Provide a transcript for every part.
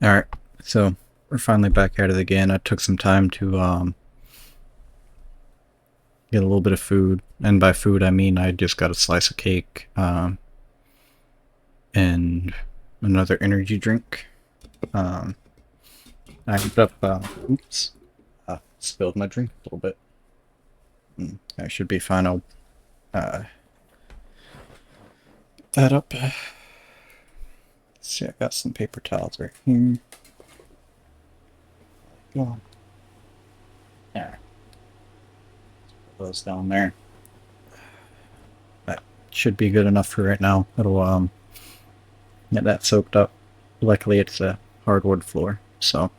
Alright, so we're finally back at it again. I took some time to get a little bit of food, and by food I mean I just got a slice of cake and another energy drink. Um, I ended up, oops, spilled my drink a little bit. I should be fine. I'll that up. Let's see, I got some paper towels right here. Go on. Yeah, put those down there. That should be good enough for right now. It'll get that soaked up. Luckily, it's a hardwood floor, so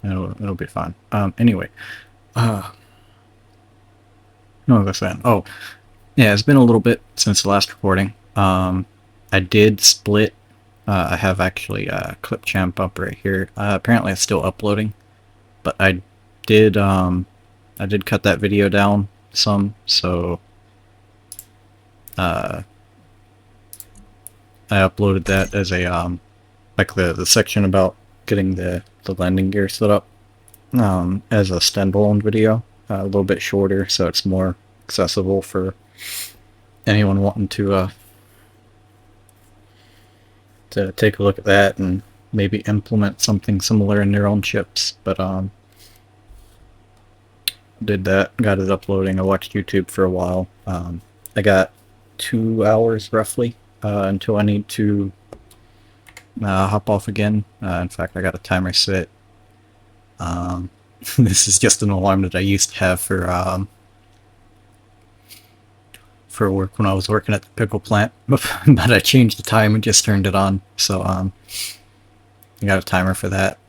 it'll be fine. Anyway, what was I saying? Oh, yeah, it's been a little bit since the last recording. I did split. I have actually Clipchamp up right here. Apparently, it's still uploading, but did I did cut that video down some, so I uploaded that as a like the section about getting the landing gear set up as a standalone video, a little bit shorter, so it's more accessible for anyone wanting to take a look at that and maybe implement something similar in their own chips. But did that, got it uploading. I watched YouTube for a while. I got 2 hours roughly until I need to hop off again. In fact, I got a timer set. This is just an alarm that I used to have for work when I was working at the pickle plant, but I changed the time and just turned it on. So I got a timer for that,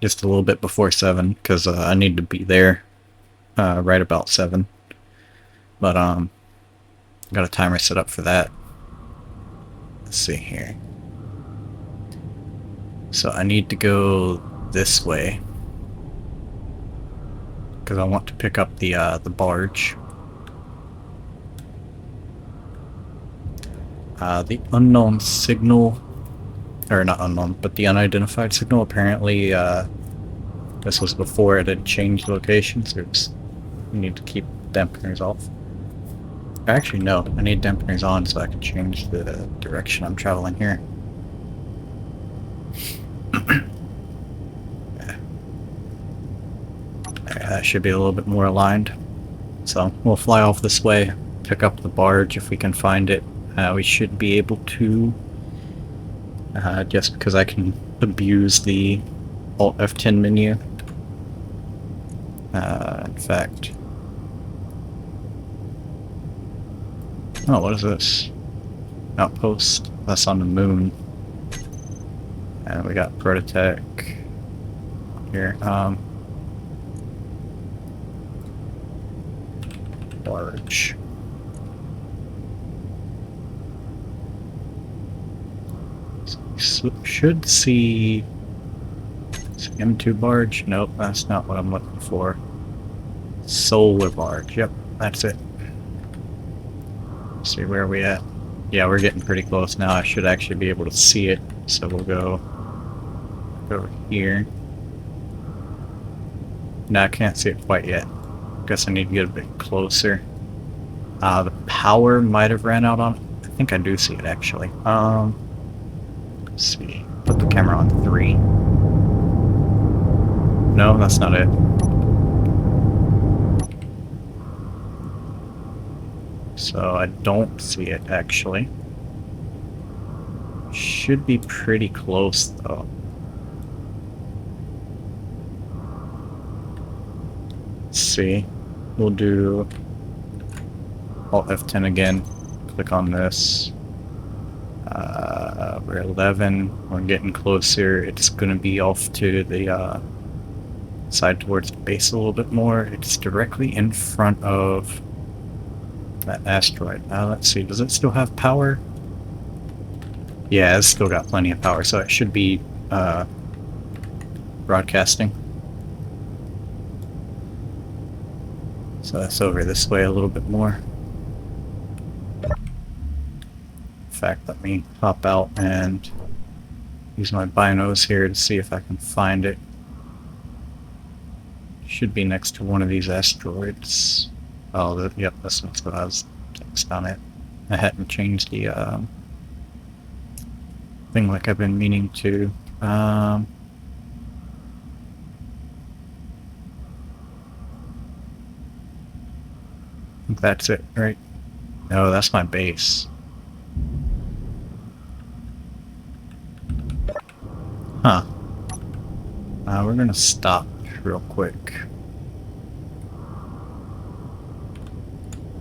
just a little bit before 7, because I need to be there right about 7. But got a timer set up for that. Let's see here. So I need to go this way because I want to pick up the barge. The unknown signal, or not unknown, but the unidentified signal, apparently this was before it had changed locations. Oops. I need to keep dampeners off. Actually, no, I need dampeners on so I can change the direction I'm traveling here. That should be a little bit more aligned. So we'll fly off this way, pick up the barge if we can find it. We should be able to, just because I can abuse the Alt F10 menu. In fact, oh, what is this? Outpost. That's on the moon. And we got Prototech here. Barge. So should see M2 barge. Nope, that's not what I'm looking for. Solar barge. Yep, that's it. Let's see, where are we at? Yeah, we're getting pretty close now. I should actually be able to see it. So we'll go over here. No, I can't see it quite yet. Guess I need to get a bit closer. The power might have ran out on it. I think I do see it actually. Let's see. Put the camera on 3. No, that's not it. So I don't see it actually. Should be pretty close though. Let's see. We'll do Alt F10 again. Click on this. We're 11. We're getting closer. It's going to be off to the side towards the base a little bit more. It's directly in front of that asteroid. Let's see. Does it still have power? Yeah, it's still got plenty of power, so it should be broadcasting. So that's over this way a little bit more. In fact, let me hop out and use my binos here to see if I can find it. Should be next to one of these asteroids. Oh, yep, that's what I was text on it. I hadn't changed the thing like I've been meaning to. I think that's it, right? No, that's my base. Huh. We're gonna stop real quick.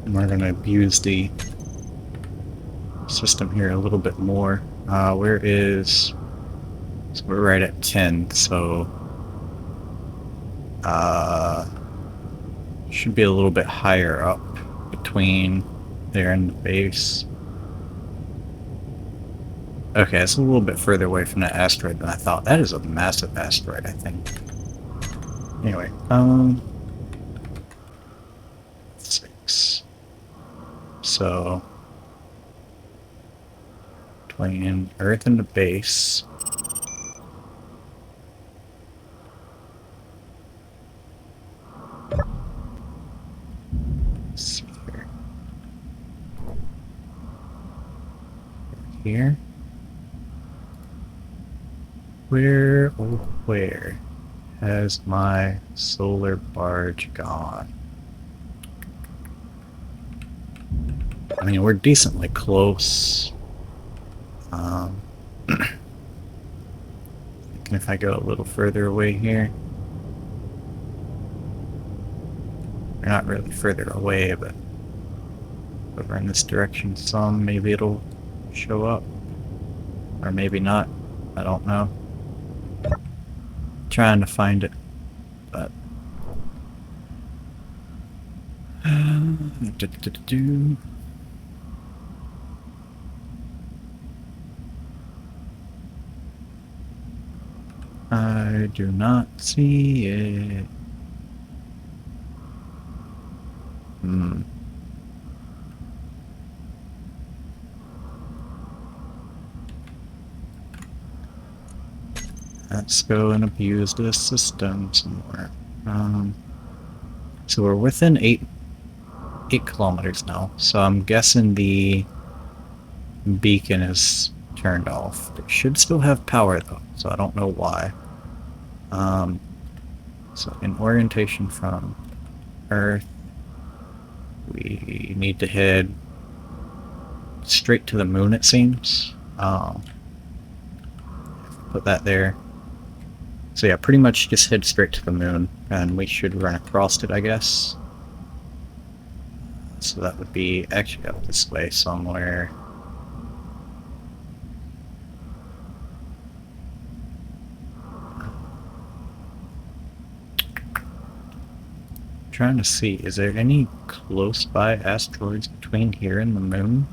And we're gonna abuse the system here a little bit more. Where is... So we're right at 10, so... should be a little bit higher up between there and the base. Okay, it's a little bit further away from that asteroid than I thought. That is a massive asteroid, I think. Anyway, 6. So, between Earth and the base. Let's see here. Here. Where, oh where, has my solar barge gone? I mean, we're decently close. Thinking if I go a little further away here. We're not really further away, but over in this direction some, maybe it'll show up. Or maybe not. I don't know. Trying to find it, but I do not see it. Let's go and abuse this system some more. So we're within 8 kilometers now, so I'm guessing the beacon is turned off. It should still have power though, so I don't know why. So in orientation from Earth, we need to head straight to the moon, it seems. Put that there. So yeah, pretty much just head straight to the moon, and we should run across it, I guess. So that would be actually up this way somewhere. Trying to see, is there any close by asteroids between here and the moon?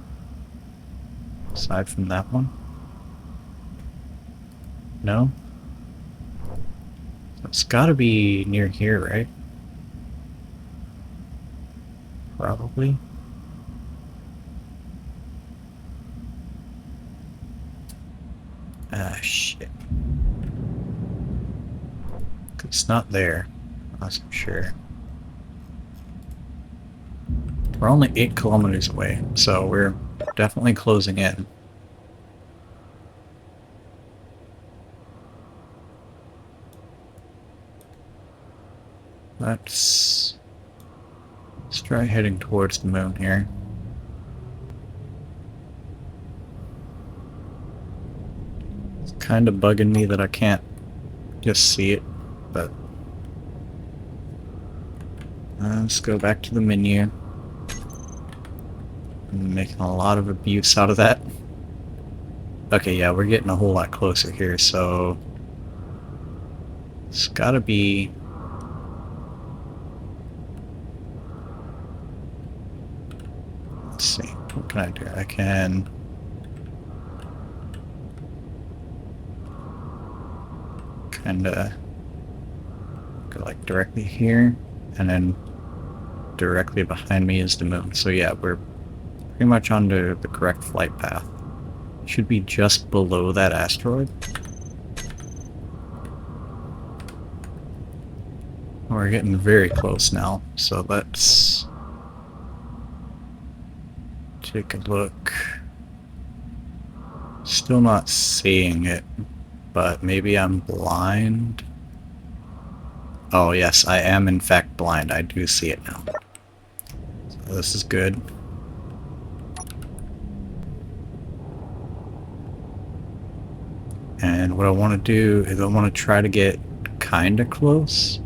Aside from that one? No? It's gotta be near here, right? Probably. Ah, shit. It's not there. That's for sure. We're only 8 kilometers away, so we're definitely closing in. Let's try heading towards the moon here. It's kind of bugging me that I can't just see it, but let's go back to the menu. I'm making a lot of abuse out of that. Okay, yeah, we're getting a whole lot closer here, so it's gotta be... Let's see, what can I do? I can... kinda go like directly here, and then directly behind me is the moon. So yeah, we're pretty much on the correct flight path. Should be just below that asteroid. we're getting very close now, so let's take a look. Still not seeing it, but maybe I'm blind. Oh yes, I am in fact blind. I do see it now. So this is good. And what I want to do is I want to try to get kinda close,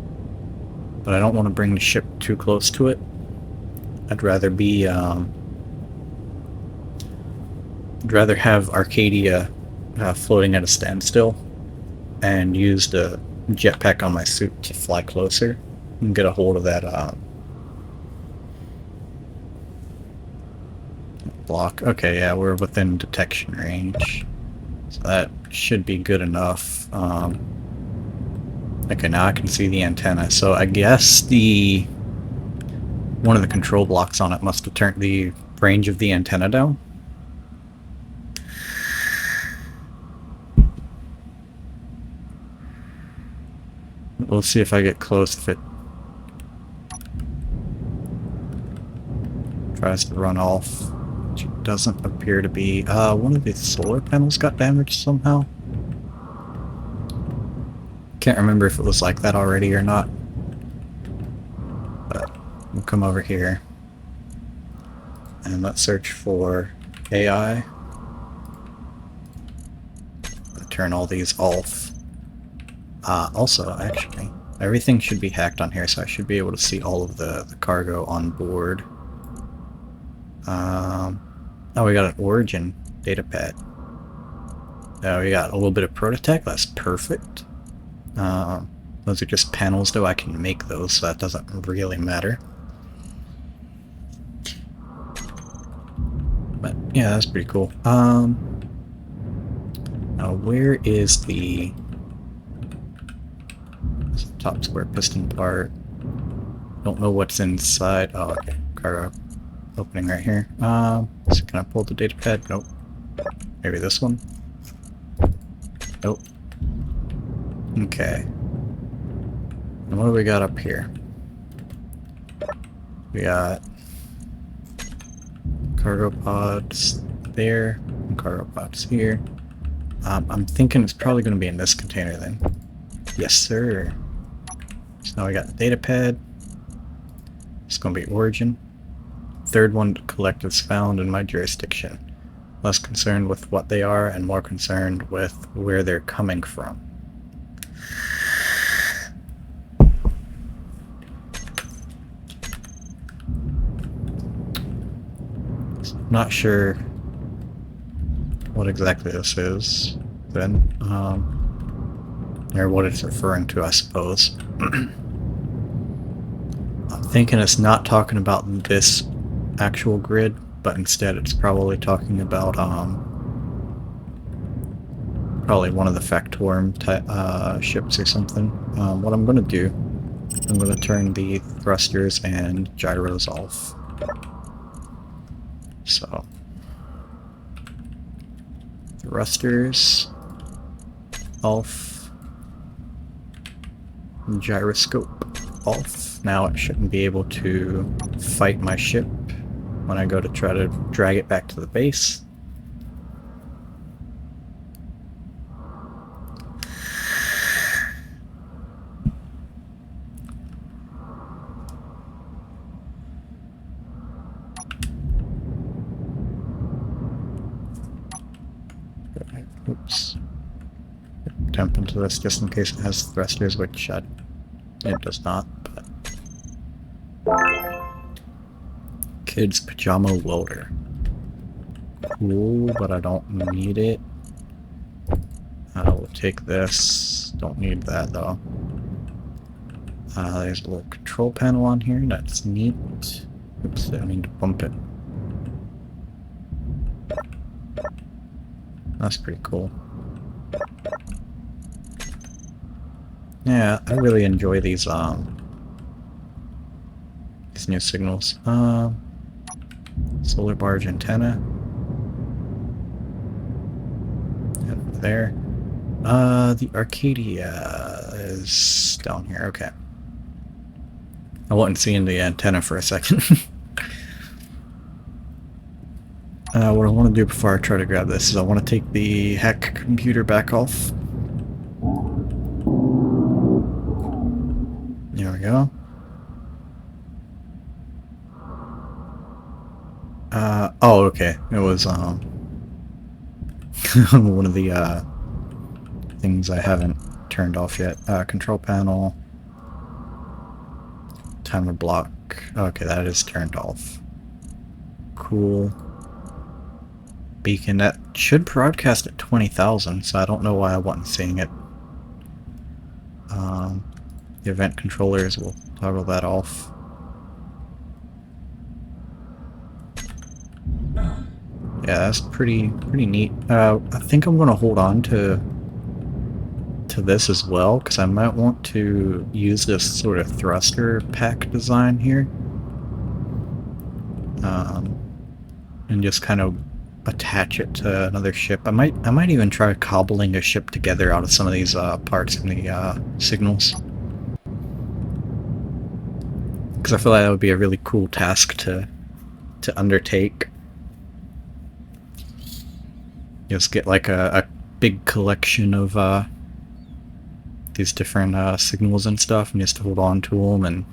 but I don't want to bring the ship too close to it. I'd rather be, I'd rather have Arcadia floating at a standstill and use the jetpack on my suit to fly closer and get a hold of that block. Okay, yeah, we're within detection range, so that should be good enough. Okay, now I can see the antenna, so I guess one of the control blocks on it must have turned the range of the antenna down. We'll see if I get close, if it tries to run off, which it doesn't appear to be. One of the solar panels got damaged somehow. Can't remember if it was like that already or not. But we'll come over here and let's search for AI. Turn all these off. Also, actually, everything should be hacked on here, so I should be able to see all of the cargo on board. Oh, we got an Origin data pad. We got a little bit of Prototech. That's perfect. Those are just panels, though. I can make those, so that doesn't really matter. But yeah, that's pretty cool. Now where is the top square piston part? Don't know what's inside. Oh, okay. Cargo opening right here. So can I pull the data pad? Nope. Maybe this one? Nope. Okay. And what do we got up here? We got cargo pods there, and cargo pods here. I'm thinking it's probably going to be in this container then. Yes, sir. So now we got the data pad. It's going to be Origin. Third one to collect is found in my jurisdiction. Less concerned with what they are and more concerned with where they're coming from. So I'm not sure what exactly this is then, or what it's referring to, I suppose. I'm thinking it's not talking about this actual grid, but instead it's probably talking about probably one of the Factorum type ships or something. What I'm going to do, I'm going to turn the thrusters and gyros off. So thrusters off, gyroscope off. Now it shouldn't be able to fight my ship when I go to try to drag it back to the base. Oops. Jump into this just in case it has thrusters, which it does not, but... Kid's Pajama Welder. Cool, but I don't need it. I will take this. Don't need that though. There's a little control panel on here. That's neat. Oops, I need to bump it. That's pretty cool. Yeah, I really enjoy these new signals. Solar barge antenna. Over there. The Arcadia is down here. Okay. I wasn't seeing the antenna for a second. What I want to do before I try to grab this is I want to take the hack computer back off. There we go. Oh, okay. It was, one of the, things I haven't turned off yet. Control panel. Timer block. Okay, that is turned off. Cool. Beacon, that should broadcast at 20,000, so I don't know why I wasn't seeing it. The event controllers, will toggle that off. Yeah, that's pretty neat. I think I'm gonna hold on to this as well, because I might want to use this sort of thruster pack design here. And just kind of attach it to another ship. I might even try cobbling a ship together out of some of these parts in the signals. Because I feel like that would be a really cool task to undertake. Just get like a big collection of these different signals and stuff, and just hold on to them and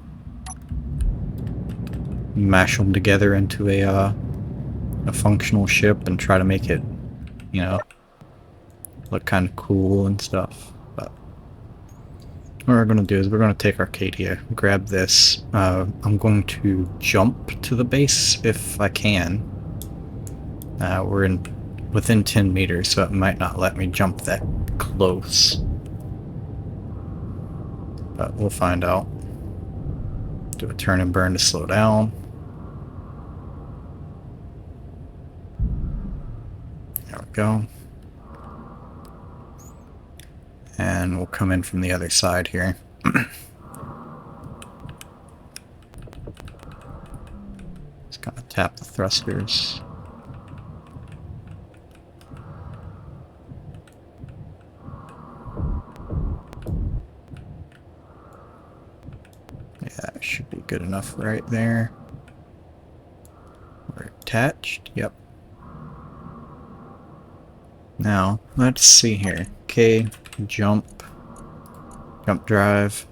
mash them together into a functional ship and try to make it, you know, look kind of cool and stuff. But what we're going to do is we're going to take Arcadia, grab this. I'm going to jump to the base if I can. We're within 10 meters, so it might not let me jump that close. But we'll find out. Do a turn and burn to slow down. There we go. And we'll come in from the other side here. Just kind of tap the thrusters. Yeah, it should be good enough right there. We're attached. Yep. Now, let's see here. Okay, jump drive,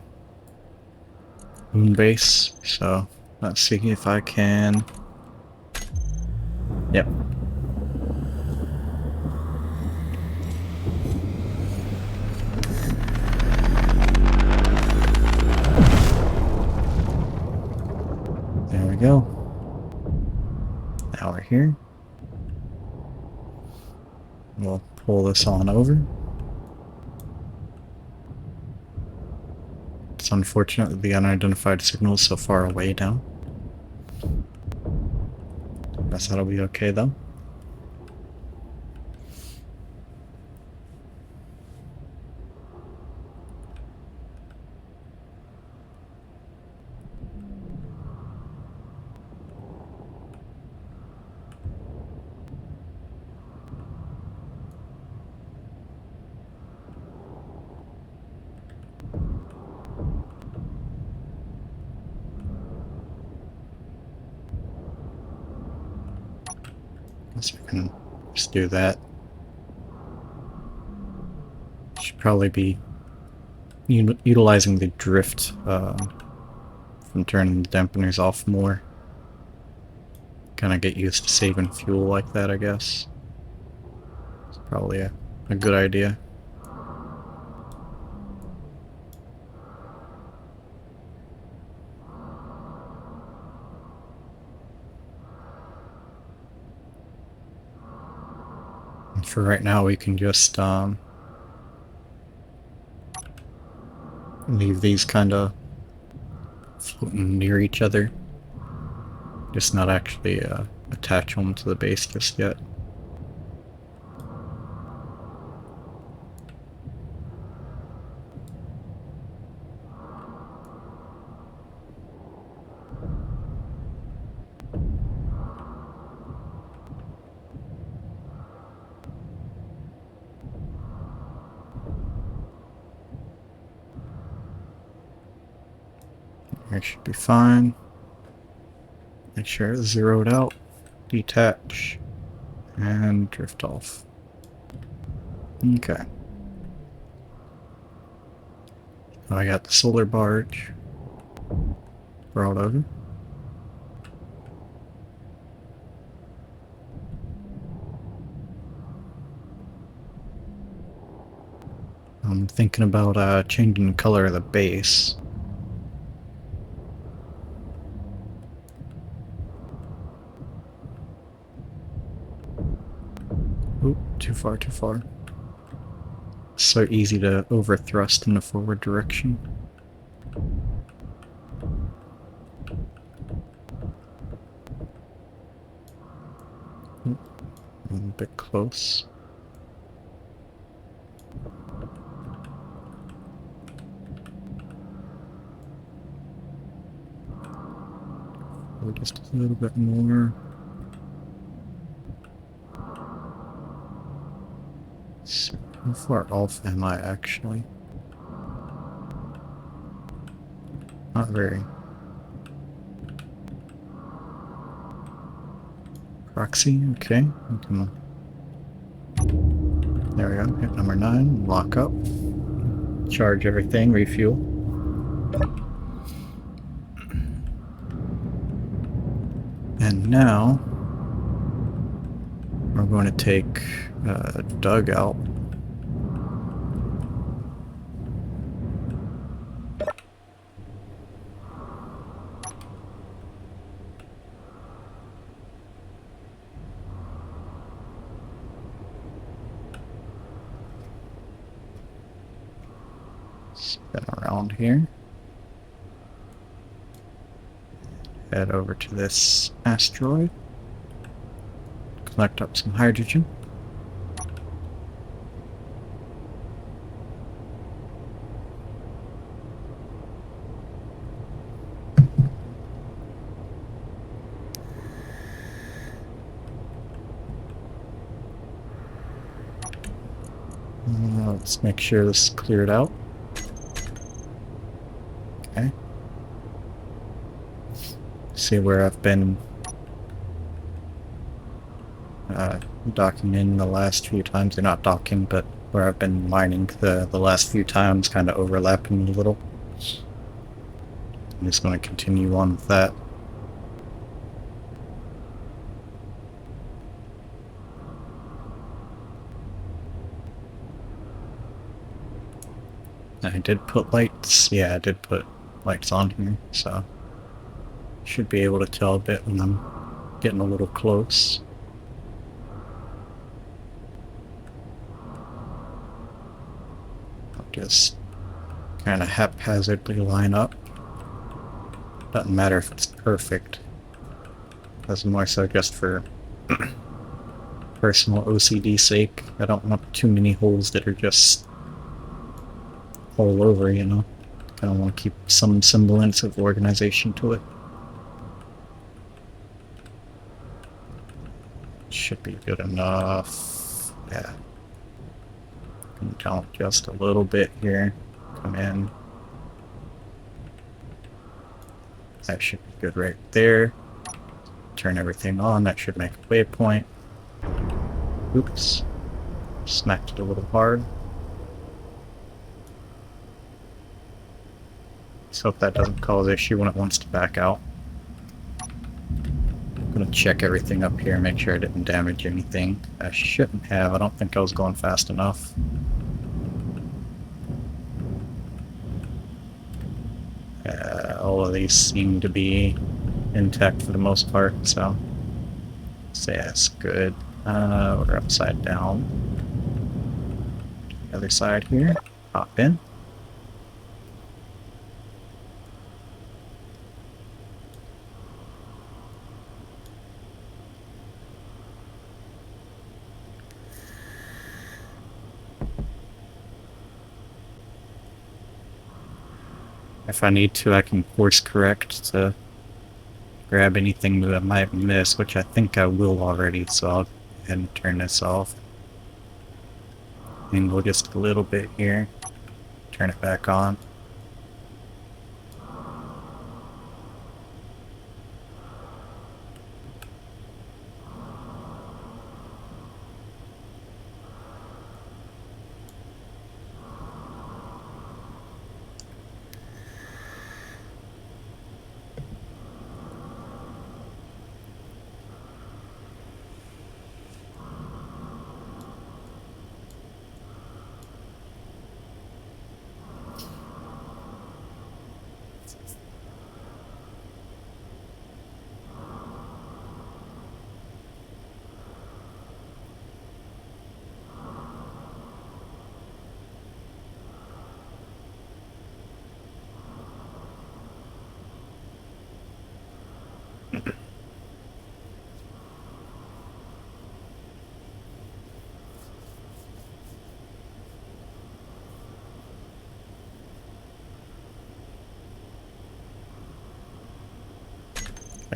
moon base. So let's see if I can. Yep. There we go. Now we're here. We'll pull this on over. It's unfortunate that the unidentified signal is so far away now. Guess that'll be okay though. Guess we can just do that. Should probably be utilizing the drift from turning the dampeners off more. Kind of get used to saving fuel like that, I guess. It's probably a good idea. And for right now, we can just leave these kind of floating near each other. Just not actually attach them to the base just yet. I should be fine. Make sure it's zeroed out. Detach. And drift off. Okay. I got the solar barge brought over. I'm thinking about changing the color of the base. Oop, too far, too far. So easy to overthrust in the forward direction. Oop, a little bit close. Or just a little bit more. How far off am I actually? Not very. Proxy, okay. There we go. Hit number 9. Lock up. Charge everything. Refuel. And now we're going to take Doug out. Spin around here. Head over to this asteroid. Collect up some hydrogen. Let's make sure this is cleared out. Okay. See where I've been docking in the last few times. They're not docking, but where I've been mining the last few times, kind of overlapping a little. I'm just going to continue on with that. I did put lights. Yeah, I did put lights on here, so should be able to tell a bit when I'm getting a little close. I'll just kind of haphazardly line up. Doesn't matter if it's perfect. That's more so just for personal OCD sake. I don't want too many holes that are just all over, you know. I want to keep some semblance of organization to it. Should be good enough. Yeah. Can count just a little bit here. Come in. That should be good right there. Turn everything on. That should make a waypoint. Oops. Smacked it a little hard. Let's hope that doesn't cause issue when it wants to back out. I'm gonna check everything up here, make sure I didn't damage anything. I shouldn't have. I don't think I was going fast enough. All of these seem to be intact for the most part, so say that's good. We're upside down. The other side here. Hop in. If I need to, I can course correct to grab anything that I might miss, which I think I will already, so I'll go ahead and turn this off. Angle just a little bit here. Turn it back on.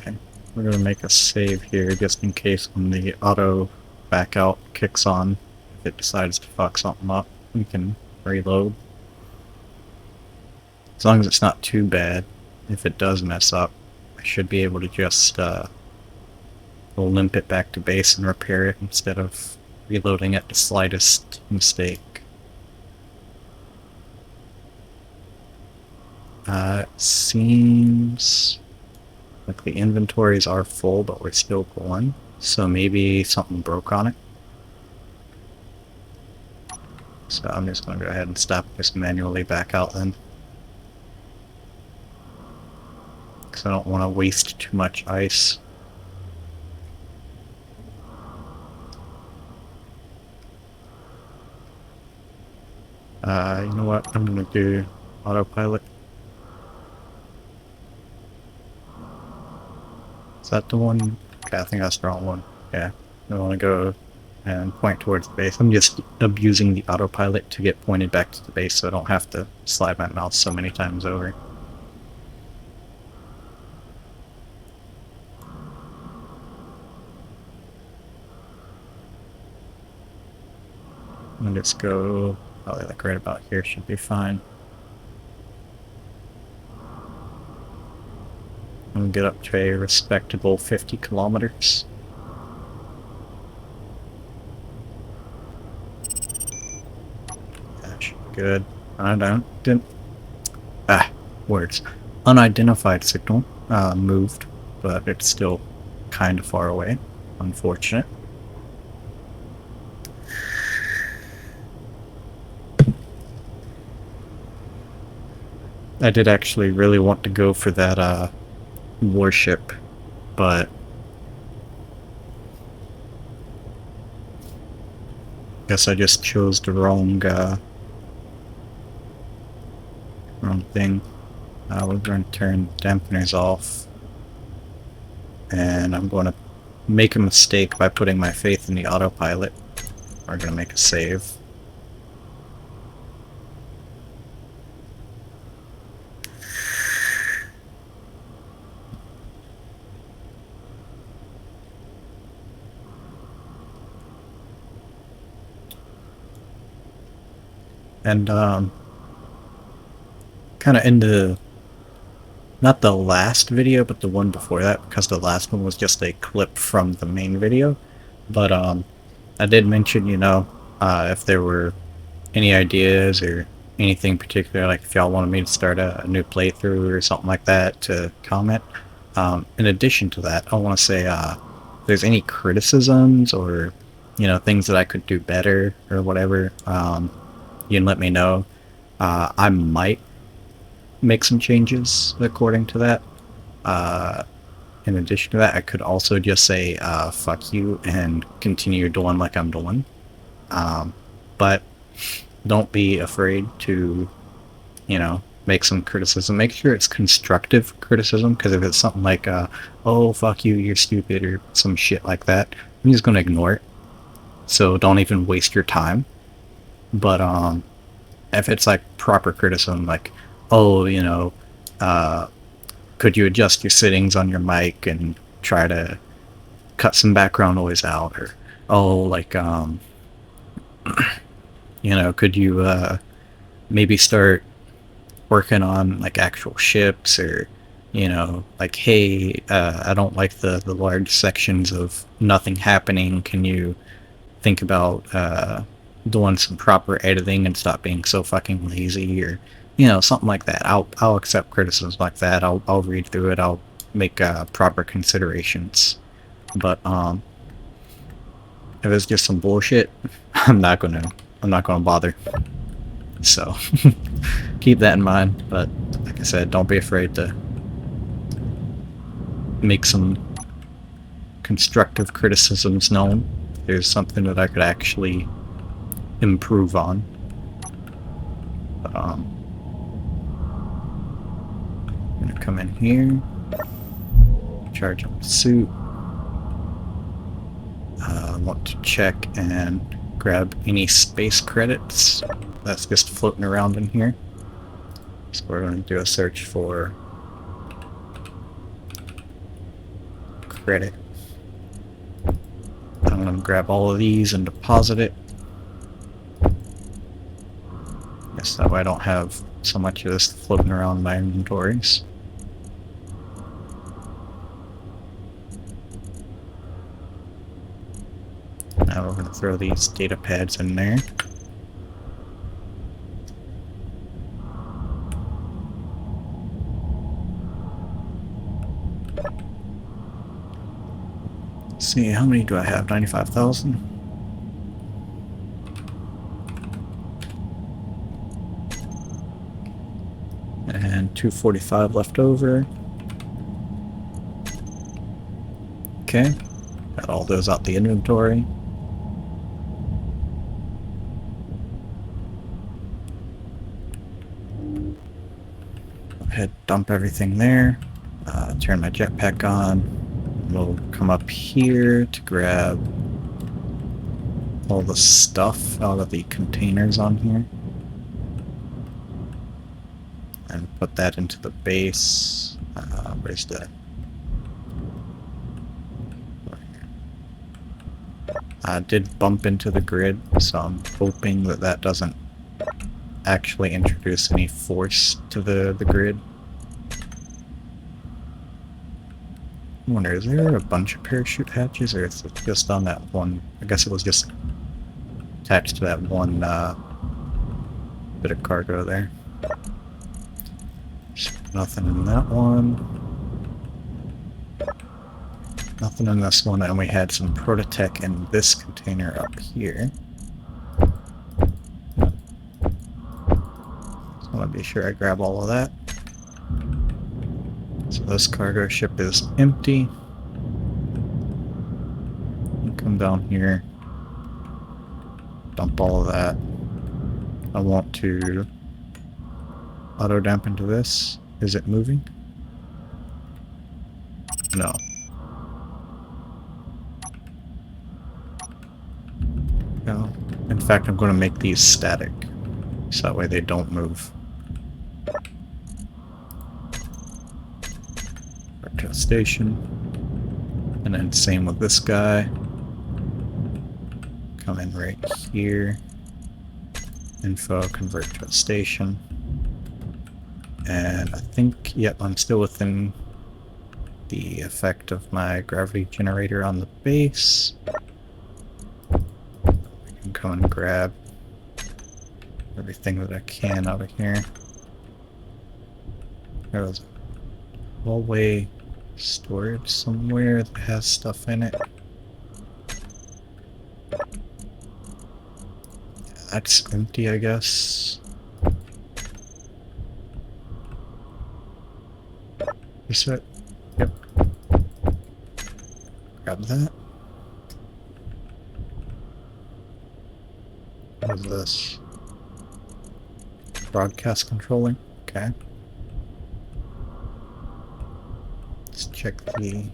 Okay, we're gonna make a save here just in case when the auto back out kicks on, if it decides to fuck something up, we can reload. As long as it's not too bad, if it does mess up, I should be able to just limp it back to base and repair it instead of reloading at the slightest mistake. It seems like the inventories are full, but we're still going. So maybe something broke on it. So I'm just going to go ahead and stop this manually back out then. Because I don't want to waste too much ice. You know what? I'm going to do autopilot. Is that the one? Okay, I think that's the wrong one. Yeah. I want to go and point towards the base. I'm just abusing the autopilot to get pointed back to the base so I don't have to slide my mouse so many times over. I'm gonna just go probably like right about here should be fine. I'm gonna get up to a respectable 50 kilometers. That should be good. Words. Unidentified signal moved, but it's still kind of far away. Unfortunate. I did actually really want to go for that warship, but guess I just chose the wrong thing. We're going to turn dampeners off, and I'm going to make a mistake by putting my faith in the autopilot. We're going to make a save. And kind of into not the last video, but the one before that, because the last one was just a clip from the main video. But I did mention, you know, if there were any ideas or anything particular, like if y'all wanted me to start a new playthrough or something like that, to comment. In addition to that, I want to say if there's any criticisms or, you know, things that I could do better or whatever, you can let me know. I might make some changes according to that. In addition to that, I could also just say fuck you and continue doing like I'm doing. But don't be afraid to, you know, make some criticism. Make sure it's constructive criticism, because if it's something like oh fuck you, you're stupid, or some shit like that, I'm just gonna ignore it. So don't even waste your time. But if it's like proper criticism, like, oh, you know, could you adjust your settings on your mic and try to cut some background noise out, or oh, like you know, could you maybe start working on like actual ships, or, you know, like, hey, I don't like the large sections of nothing happening, can you think about doing some proper editing and stop being so fucking lazy, or, you know, something like that. I'll accept criticisms like that. I'll read through it. I'll make proper considerations. But if it's just some bullshit, I'm not gonna bother. So keep that in mind. But like I said, don't be afraid to make some constructive criticisms known. There's something that I could actually improve on. But, I'm gonna come in here, charge up the suit. I want to check and grab any space credits that's just floating around in here. So we're going to do a search for credit. I'm gonna grab all of these and deposit it. Guess that way I don't have so much of this floating around my inventories. Now we're gonna throw these data pads in there. Let's see, how many do I have? 95,000? And 245 left over. Okay, got all those out the inventory. Go ahead, dump everything there. Turn my jetpack on. We'll come up here to grab all the stuff out of the containers on here. And put that into the base. Where's the... I did bump into the grid, so I'm hoping that that doesn't actually introduce any force to the grid. I wonder, is there a bunch of parachute hatches, or is it just on that one? I guess it was just attached to that one bit of cargo there. Nothing in that one. Nothing in this one, and we had some Prototech in this container up here. So I want to be sure I grab all of that. So this cargo ship is empty. Come down here, dump all of that. I want to auto damp into this. Is it moving? No. No. In fact, I'm going to make these static, so that way they don't move. Back to the station. And then same with this guy. Come in right here. Info, convert to a station. And I think, yep, I'm still within the effect of my gravity generator on the base. I can come and grab everything that I can out of here. There was a hallway storage somewhere that has stuff in it. That's empty, I guess. Is it? Yep. Grab that. What is this? Broadcast controlling? Okay. Let's check the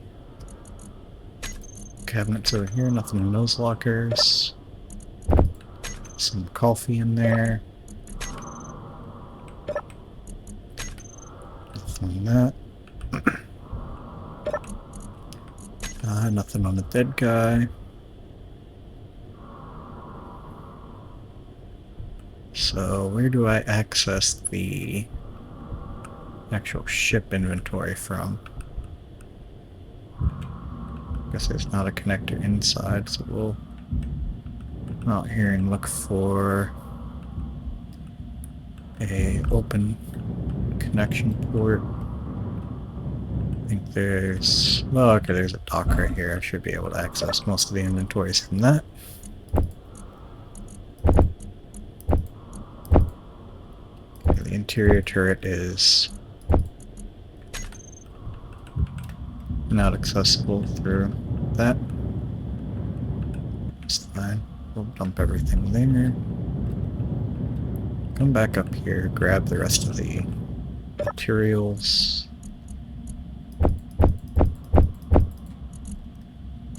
cabinets over here. Nothing in those lockers. Some coffee in there. Nothing in that. Nothing on the dead guy. So where do I access the actual ship inventory from? Guess there's not a connector inside, so we'll come out here and look for a open connection port. I think there's... well, okay, there's a dock right here. I should be able to access most of the inventories from that. Okay, the interior turret is not accessible through that. That's fine. We'll dump everything there. Come back up here, grab the rest of the materials.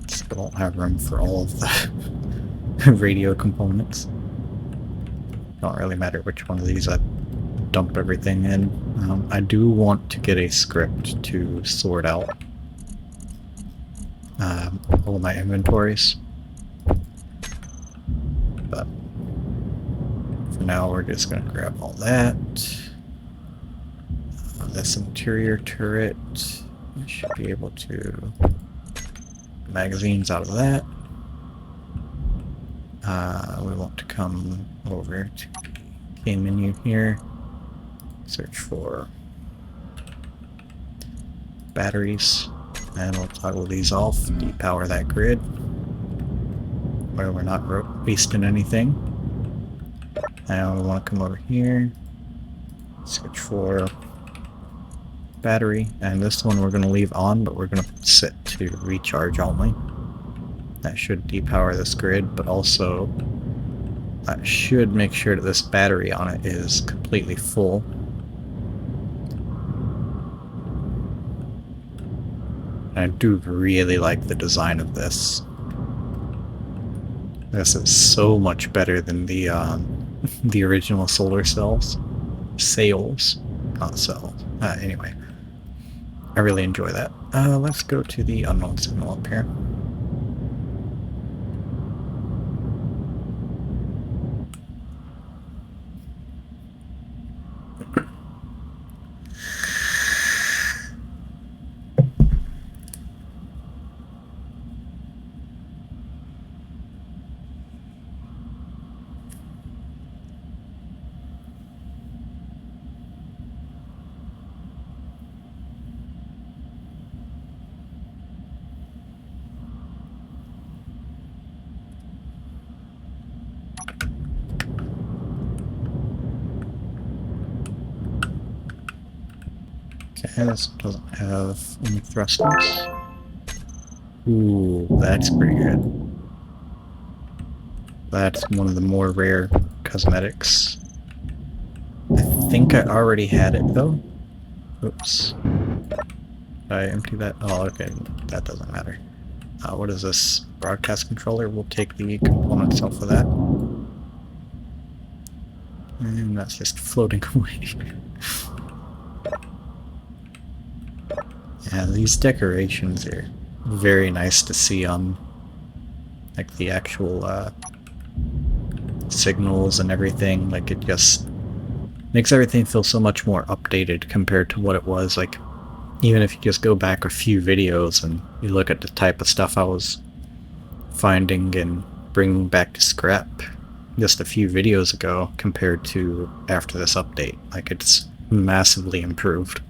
Still don't have room for all of the radio components. Don't really matter which one of these I dump everything in. I do want to get a script to sort out all my inventories. But for now, we're just going to grab all that. This interior turret. I should be able to magazines out of that. We want to come over to the game menu here. Search for batteries, and we'll toggle these off, depower that grid where we're not wasting anything. And we want to come over here, search for battery, and this one we're going to leave on, but we're going to set to recharge only. That should depower this grid, but also that should make sure that this battery on it is completely full. I do really like the design of this. This is so much better than the original solar cells. Sails, not cells. Anyway, I really enjoy that. Let's go to the unknown signal up here. Okay, this doesn't have any thrusters. Ooh, that's pretty good. That's one of the more rare cosmetics. I think I already had it though. Oops. Did I empty that? Oh, okay, that doesn't matter. What is this? Broadcast controller? We'll take the components off of that. And that's just floating away. Yeah, these decorations are very nice to see on like the actual signals and everything. Like, it just makes everything feel so much more updated compared to what it was. Like, even if you just go back a few videos and you look at the type of stuff I was finding and bringing back to scrap just a few videos ago compared to after this update, like, it's massively improved.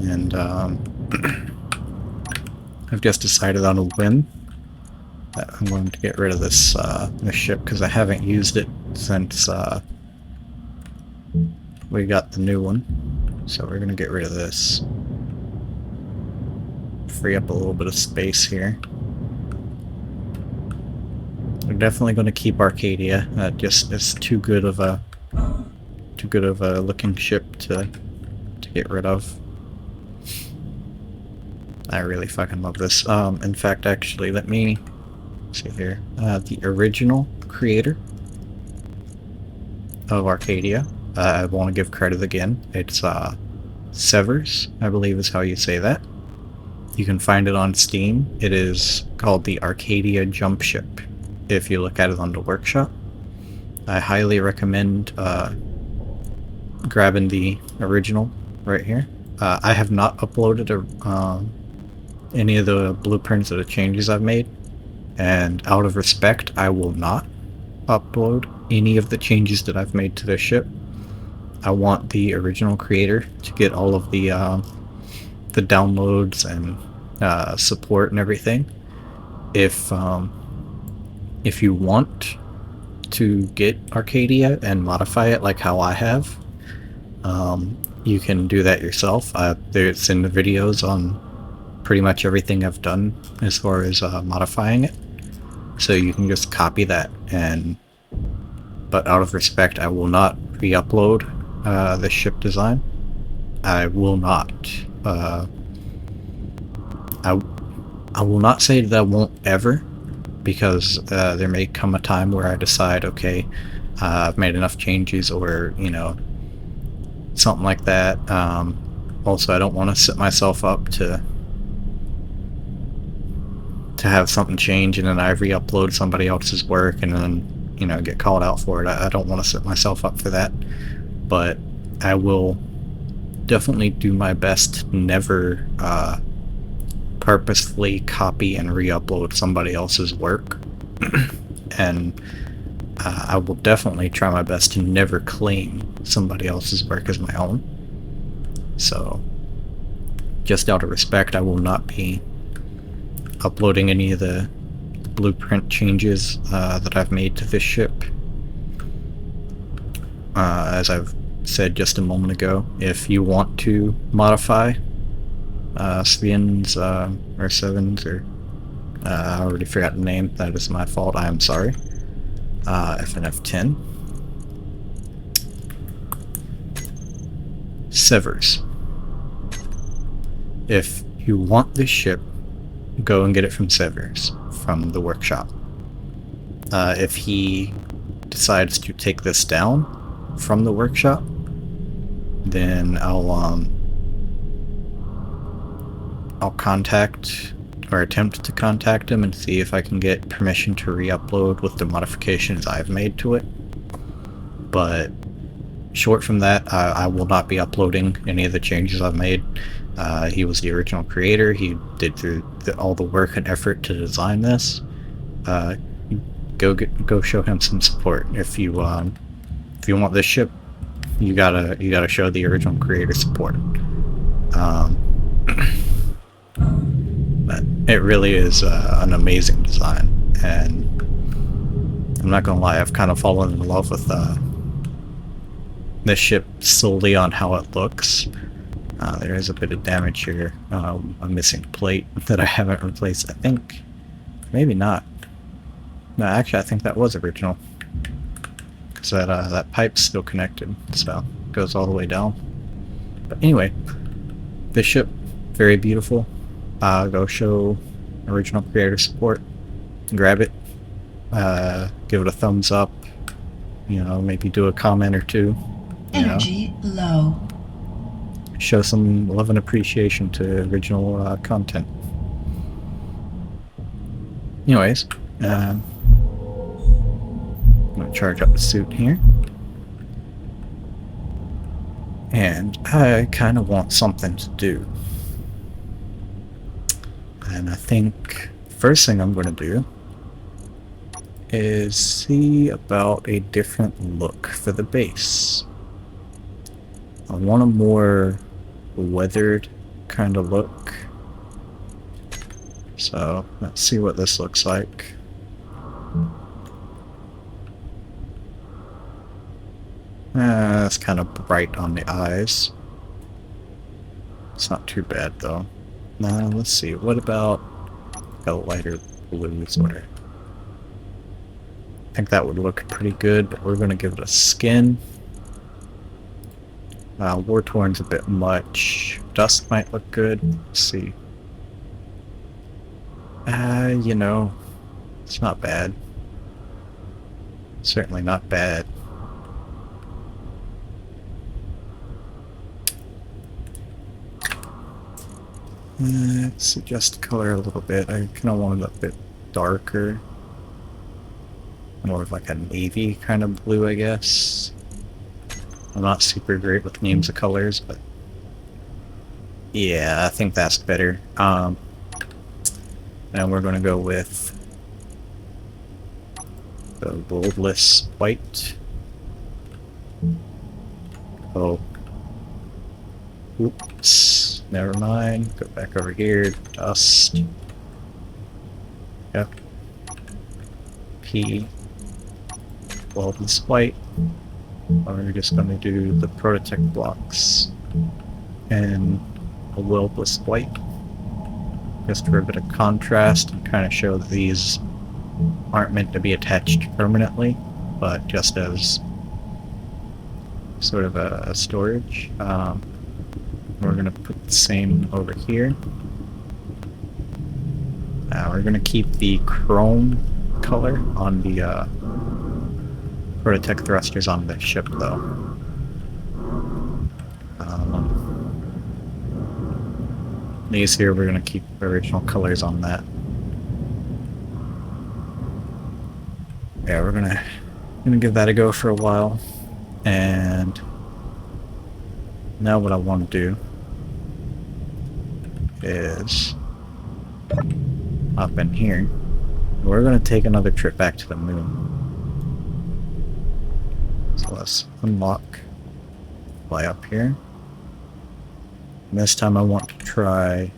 And I've just decided on a whim that I'm going to get rid of this ship because I haven't used it since we got the new one. So we're going to get rid of this. Free up a little bit of space here. We're definitely going to keep Arcadia. That just is too good of a looking ship to get rid of. I really fucking love this. In fact, actually, let me see here. The original creator of Arcadia, I want to give credit again. It's Severs, I believe is how you say that. You can find it on Steam. It is called the Arcadia Jump Ship. If you look at it on the workshop, I highly recommend grabbing the original right here. I have not uploaded any of the blueprints of the changes I've made, and out of respect, I will not upload any of the changes that I've made to this ship. I want the original creator to get all of the downloads and support and everything. If you want to get Arcadia and modify it like how I have, you can do that yourself. It's in the videos on pretty much everything I've done as far as modifying it. So you can just copy that, but out of respect, I will not re-upload the ship design. I will not. I will not say that I won't ever, because there may come a time where I decide, okay, I've made enough changes, or, you know, something like that. Also, I don't want to set myself up to have something change and then I re-upload somebody else's work and then, you know, get called out for it. I don't want to set myself up for that, but I will definitely do my best to never purposefully copy and re-upload somebody else's work. And I will definitely try my best to never claim somebody else's work as my own. So just out of respect, I will not be uploading any of the blueprint changes that I've made to this ship. As I've said just a moment ago, if you want to modify Svien's or Seven's, or I already forgot the name, that is my fault, I am sorry. FNF10. Severs. If you want this ship, go and get it from Severs, from the workshop. If he decides to take this down from the workshop, then I'll contact, or attempt to contact him and see if I can get permission to re-upload with the modifications I've made to it. But short from that, I will not be uploading any of the changes I've made. He was the original creator. He did all the work and effort to design this. Go show him some support. If you want this ship, you gotta show the original creator support. But it really is an amazing design, and I'm not gonna lie, I've kind of fallen in love with this ship solely on how it looks. There is a bit of damage here. A missing plate that I haven't replaced, I think. Maybe not. No, actually I think that was original. Because that pipe's still connected, so it goes all the way down. But anyway, this ship, very beautiful. Go show original creator support. Grab it. Give it a thumbs up. You know, maybe do a comment or two. Energy low. Show some love and appreciation to original content. Anyways, I'm gonna charge up the suit here. And I kind of want something to do. And I think the first thing I'm going to do is see about a different look for the base. I want a more weathered kind of look. So let's see what this looks like. It's kind of bright on the eyes. It's not too bad though. Now let's see, what about a lighter blue sort? I think that would look pretty good, but we're going to give it a skin. War-torn's a bit much. Dust might look good. Let's see. You know, it's not bad. Certainly not bad. Let's adjust the color a little bit. I kind of want it a bit darker. More of like a navy kind of blue, I guess. I'm not super great with names of colors, but yeah, I think that's better. And we're going to go with the Boldless White. Oh. Oops. Never mind. Go back over here. Dust. Yep. P. Boldless White. We're just going to do the Prototech blocks and a Boldless White, just for a bit of contrast and kind of show that these aren't meant to be attached permanently, but just as sort of a storage. We're going to put the same over here. We're gonna keep the chrome color on the Prototech thrusters on the ship, though. These here, we're gonna keep the original colors on that. Yeah, we're gonna give that a go for a while, and now what I want to do is hop in here. We're gonna take another trip back to the moon. So let's unlock, fly up here. And this time I want to try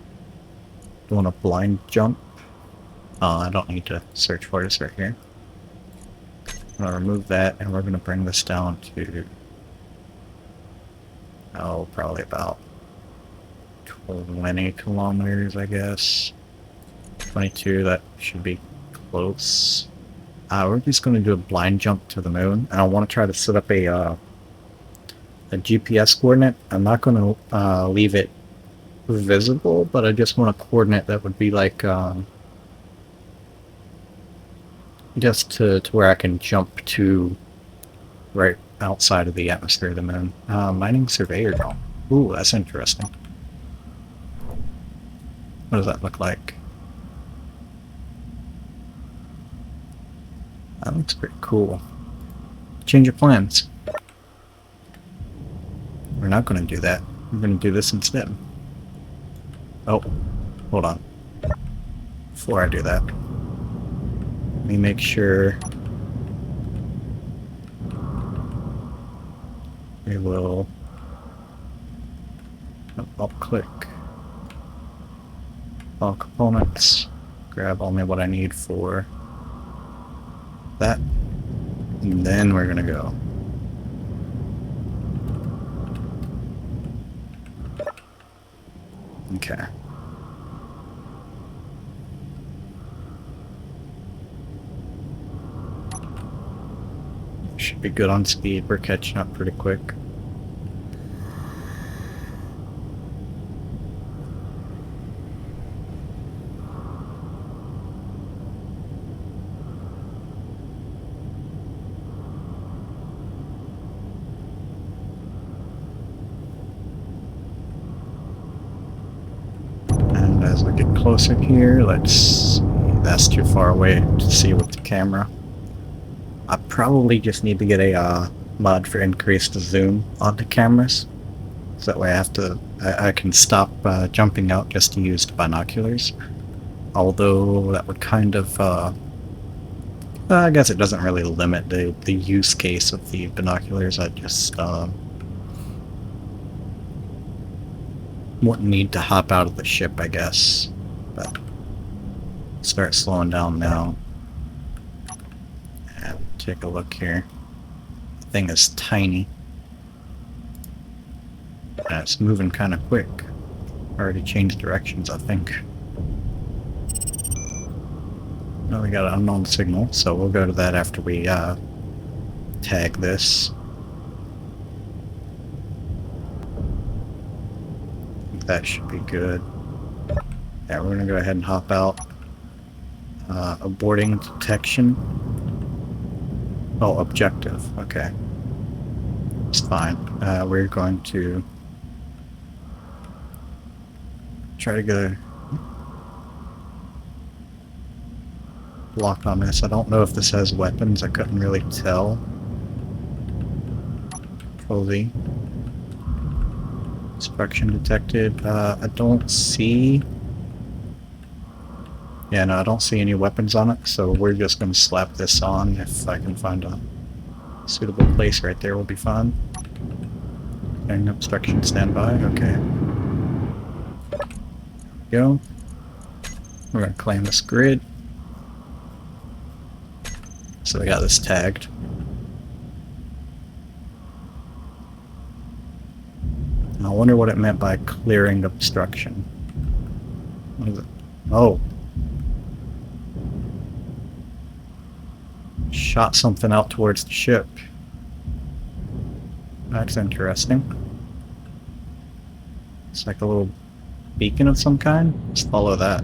doing a blind jump. I don't need to search for it, it's right here. I'm gonna remove that, and we're gonna bring this down to, oh, probably about 20 kilometers, I guess. 22, that should be close. We're just gonna do a blind jump to the moon, and I want to try to set up a GPS coordinate. I'm not gonna leave it visible, but I just want a coordinate that would be like just to where I can jump to right outside of the atmosphere of the moon. Mining surveyor drone. Ooh, that's interesting. What does that look like? That looks pretty cool. Change your plans. We're not going to do that. We're going to do this instead. Oh, hold on. Before I do that, let me make sure we will click all components, grab only what I need for that, and then we're gonna go. Okay. Should be good on speed. We're catching up pretty quick. And as we get closer here, let's see. That's too far away to see with the camera. I probably just need to get a mod for increased zoom on the cameras, so that way I can stop jumping out just to use the binoculars. Although that would kind of, I guess it doesn't really limit the use case of the binoculars. I just wouldn't need to hop out of the ship, I guess. But start slowing down now. Take a look here. The thing is tiny. And it's moving kind of quick. Already changed directions, I think. Now we got an unknown signal, so we'll go to that after we tag this. I think that should be good. Yeah, we're gonna go ahead and hop out. Aborting detection. Oh, objective. Okay. It's fine. We're going to try to get a block on this. I don't know if this has weapons. I couldn't really tell. Control-Z. Destruction detected. I don't see... Yeah, no, I don't see any weapons on it, so we're just going to slap this on. If I can find a suitable place right there, will be fine. And obstruction standby, okay. Go. We're going to claim this grid. So we got this tagged. And I wonder what it meant by clearing obstruction. What is it? Oh. Shot something out towards the ship. That's interesting. It's like a little beacon of some kind. Let's follow that.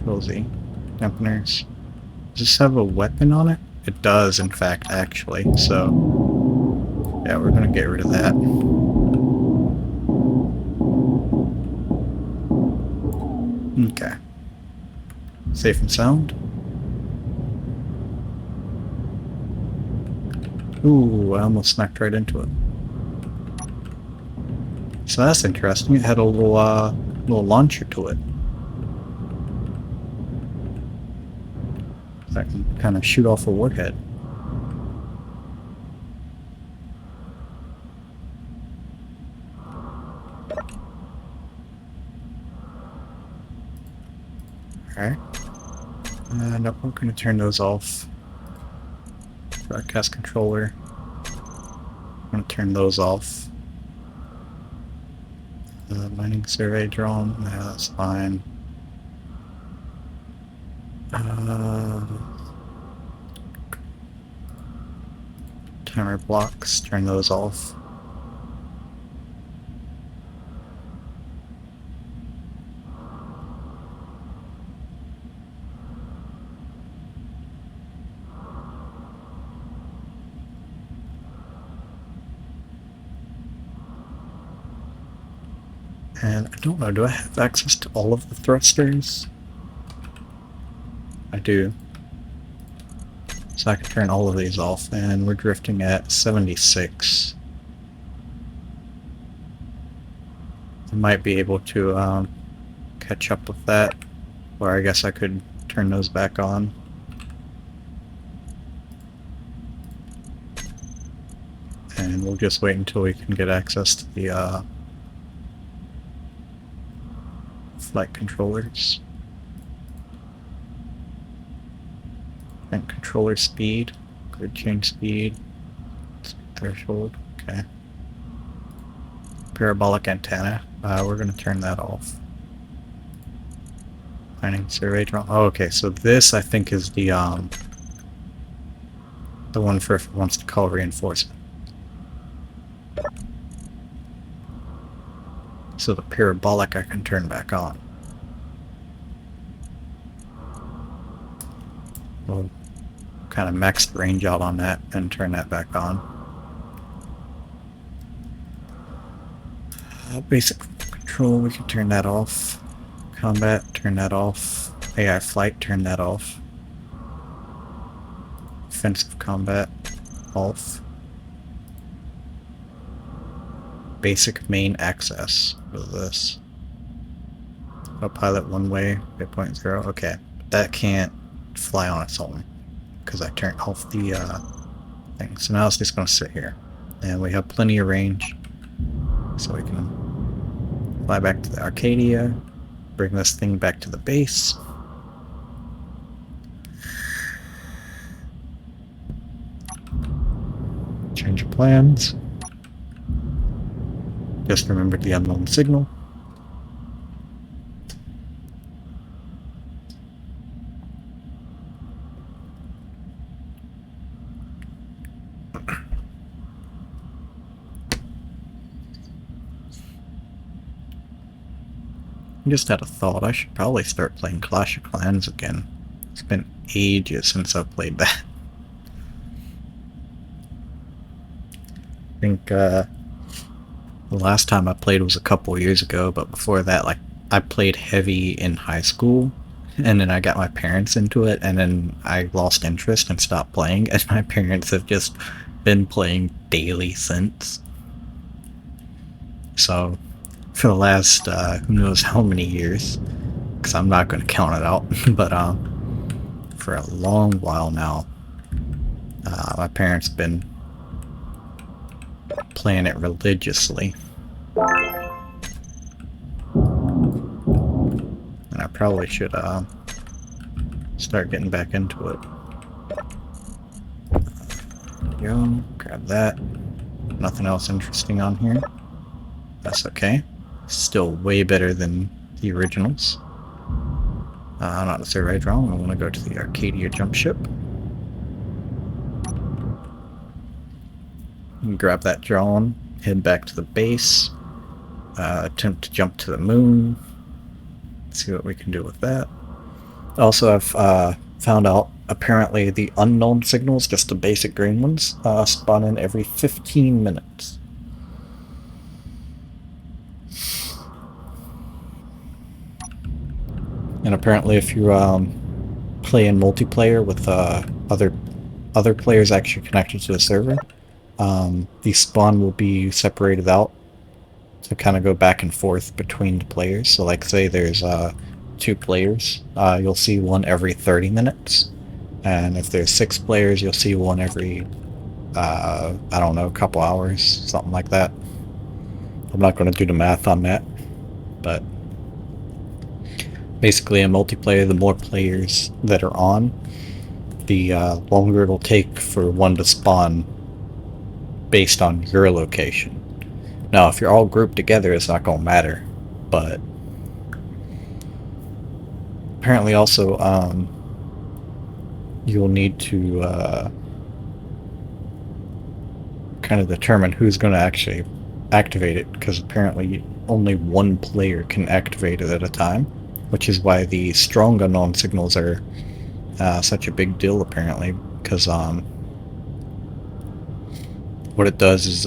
Cozy. Dampeners. Does this have a weapon on it? It does, in fact, actually. So, yeah, we're gonna get rid of that. Okay. Safe and sound. Ooh, I almost smacked right into it. So that's interesting. It had a little launcher to it. That can kind of shoot off a warhead. Alright. Nope, we're going to turn those off. Broadcast controller. I'm going to turn those off. Mining survey drone. Yeah, that's fine. Timer blocks. Turn those off. And I don't know, do I have access to all of the thrusters? I do. So I can turn all of these off, and we're drifting at 76. I might be able to catch up with that, or I guess I could turn those back on. And we'll just wait until we can get access to the flight controllers. And controller speed, grid change speed, threshold, okay. Parabolic antenna, we're going to turn that off. Mining survey drone, oh, okay, so this I think is the one for if it wants to call reinforcement. So the parabolic I can turn back on. We'll kind of max the range out on that and turn that back on. Basic control, we can turn that off. Combat, turn that off. AI flight, turn that off. Offensive combat, off. Basic main access. What is this? Oh, pilot one way, 8.0. Okay, that can't fly on its own because I turned off the thing. So now it's just going to sit here, and we have plenty of range, so we can fly back to the Arcadia, bring this thing back to the base. Change of plans. Just remembered the unknown signal. I just had a thought, I should probably start playing Clash of Clans again. It's been ages since I've played that. I think the last time I played was a couple years ago, but before that, like, I played heavy in high school, and then I got my parents into it, and then I lost interest and stopped playing, and my parents have just been playing daily since. So, for the last, who knows how many years, because I'm not going to count it out, but for a long while now, my parents have been playing it religiously. And I probably should start getting back into it. There we go, grab that. Nothing else interesting on here. That's okay. Still way better than the originals. Not the survey drone. I want to go to the Arcadia jump ship. Grab that drone, head back to the base, attempt to jump to the moon, see what we can do with that. Also, I've found out apparently the unknown signals, just the basic green ones, spawn in every 15 minutes. And apparently, if you play in multiplayer with other players actually connected to the server, the spawn will be separated out to kind of go back and forth between the players. So, like, say there's 2 players, you'll see one every 30 minutes. And if there's 6 players, you'll see one every, I don't know, a couple hours, something like that. I'm not going to do the math on that, but basically in multiplayer, the more players that are on, the longer it'll take for one to spawn based on your location. Now, if you're all grouped together, it's not going to matter, but apparently also you'll need to kind of determine who's going to actually activate it, because apparently only one player can activate it at a time, which is why the strong unknown signals are such a big deal apparently, because what it does is